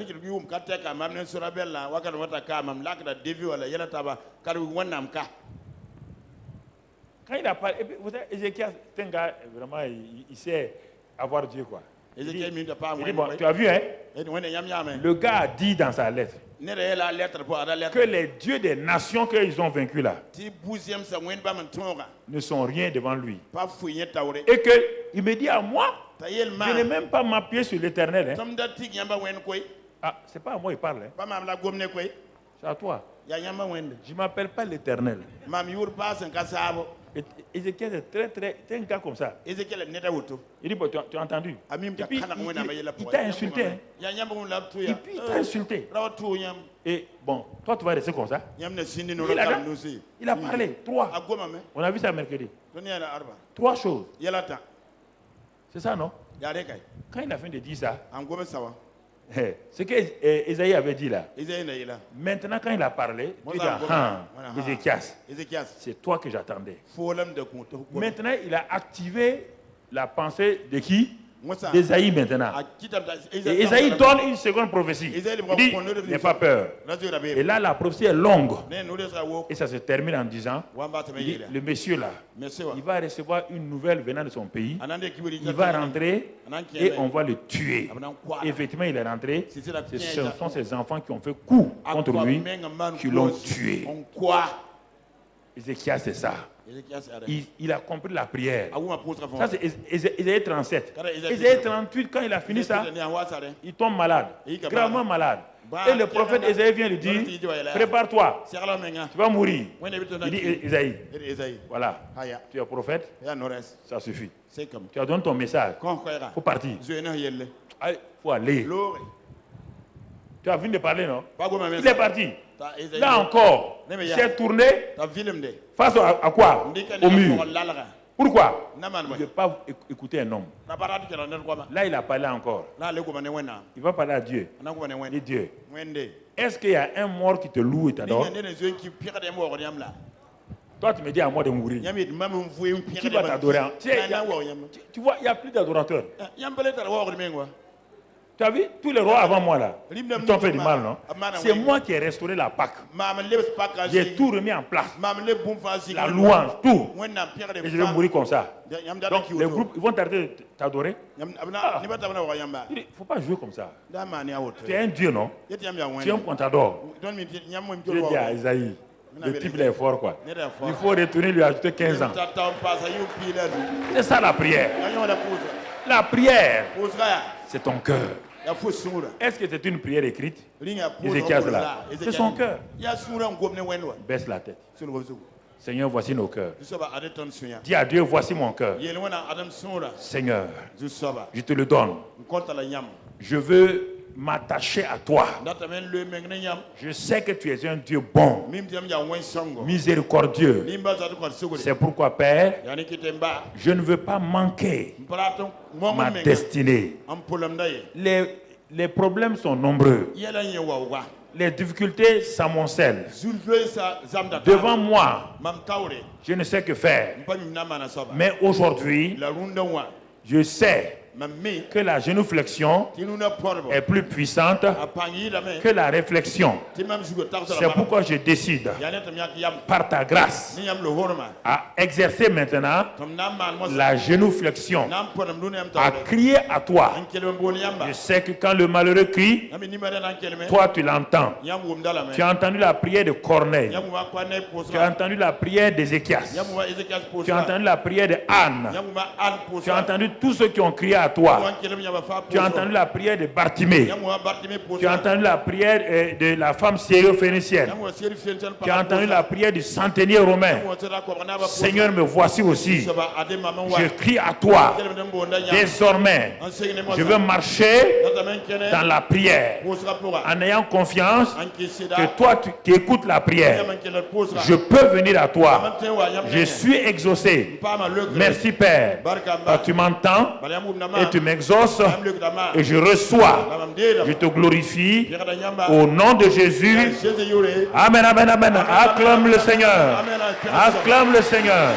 il a parlé, vous savez, Ézéchias, c'est un gars, vraiment, il sait avoir Dieu, quoi. Il dit, bon, tu as vu, hein? Le gars a dit dans sa lettre que les dieux des nations qu'ils ont vaincus là ne sont rien devant lui. Et qu'il me dit à moi, je n'ai même pas m'appuyer sur l'Éternel. Hein? Ah, c'est pas à moi il parle. Hein? C'est à toi. Je ne m'appelle pas l'Éternel. Ézéchiel est un gars comme ça. Il dit, bon, tu as entendu. Et puis, il t'a insulté. Hein? Et puis, il t'a insulté. Et bon, toi, tu vas rester comme ça. Il a parlé. 3. On a vu ça mercredi. 3 choses. C'est ça, non? Quand il a fini de dire ça, ce qu'Ésaïe avait dit là. Maintenant, quand il a parlé, il a dit, c'est toi que j'attendais. Maintenant, il a activé la pensée de qui? d'Ésaïe maintenant. Et Ésaïe donne une seconde prophétie. Il dit, n'aie pas peur. Et là, la prophétie est longue. Et ça se termine en disant, le monsieur là, il va recevoir une nouvelle venant de son pays. Il va rentrer et on va le tuer. Et effectivement, il est rentré. Ce sont ses enfants qui ont fait coup contre lui, qui l'ont tué. Ézéchias, c'est ça. Il a compris la prière. Ça, c'est Ésaïe 37. Ésaïe 38, quand il a fini ça, il tombe malade, gravement malade. Et le prophète Ésaïe vient lui dire, prépare-toi, tu vas mourir. Il dit, Ésaïe, voilà, tu es prophète, ça suffit. Tu as donné ton message, il faut partir. Il faut aller. Tu as fini de parler, non? Il est parti. Là encore, il s'est tourné face à quoi? Au mur. Pourquoi? Il ne veut pas écouter un homme. Là, il a parlé encore. Il va parler à Dieu. Il dit, Dieu, est-ce qu'il y a un mort qui te loue et t'adore? Toi, tu me dis à moi de mourir. Qui va t'adorer? Tu vois, il n'y a plus d'adorateurs. Tu as vu tous les rois avant moi là? Ils t'ont fait du mal, non? C'est moi qui ai restauré la Pâque. J'ai tout remis en place. La louange, tout. Et je vais mourir comme ça. Donc les groupes, ils vont t'arrêter de t'adorer. Il ne faut pas jouer comme ça. Tu es un Dieu, non? Tu aimes qu'on t'adore. Je dis à Isaïe, le type est fort quoi. Il faut retourner lui ajouter 15 ans. C'est ça la prière. La prière, c'est ton cœur. Est-ce que c'est une prière écrite? Ézéchias là. C'est son cœur. Baisse la tête. Seigneur, voici nos cœurs. Dis à Dieu, voici mon cœur. Seigneur, je te le donne. Je veux m'attacher à toi. Je sais que tu es un Dieu bon, miséricordieux. C'est pourquoi, Père, je ne veux pas manquer ma destinée. Les problèmes sont nombreux. Les difficultés s'amoncellent. Devant moi, je ne sais que faire. Mais aujourd'hui, je sais que la génuflexion est plus puissante que la réflexion. C'est pourquoi je décide, par ta grâce, à exercer maintenant la génuflexion, à crier à toi. Je sais que quand le malheureux crie, toi tu l'entends. Tu as entendu la prière de Corneille. Tu as entendu la prière d'Ézéchias. Tu as entendu la prière de Anne. Tu as entendu tous ceux qui ont crié à toi. Tu as entendu la prière de Bartimée. Tu as entendu la prière de la femme syro-phénicienne. Tu as entendu la prière du centenier romain. Seigneur, me voici aussi. Je crie à toi. Désormais, je veux marcher dans la prière en ayant confiance que toi qui écoutes la prière, je peux venir à toi. Je suis exaucé. Merci Père. Tu m'entends et tu m'exauces et je reçois. Je te glorifie au nom de Jésus. Amen, amen, amen. Acclame le Seigneur. Acclame le Seigneur.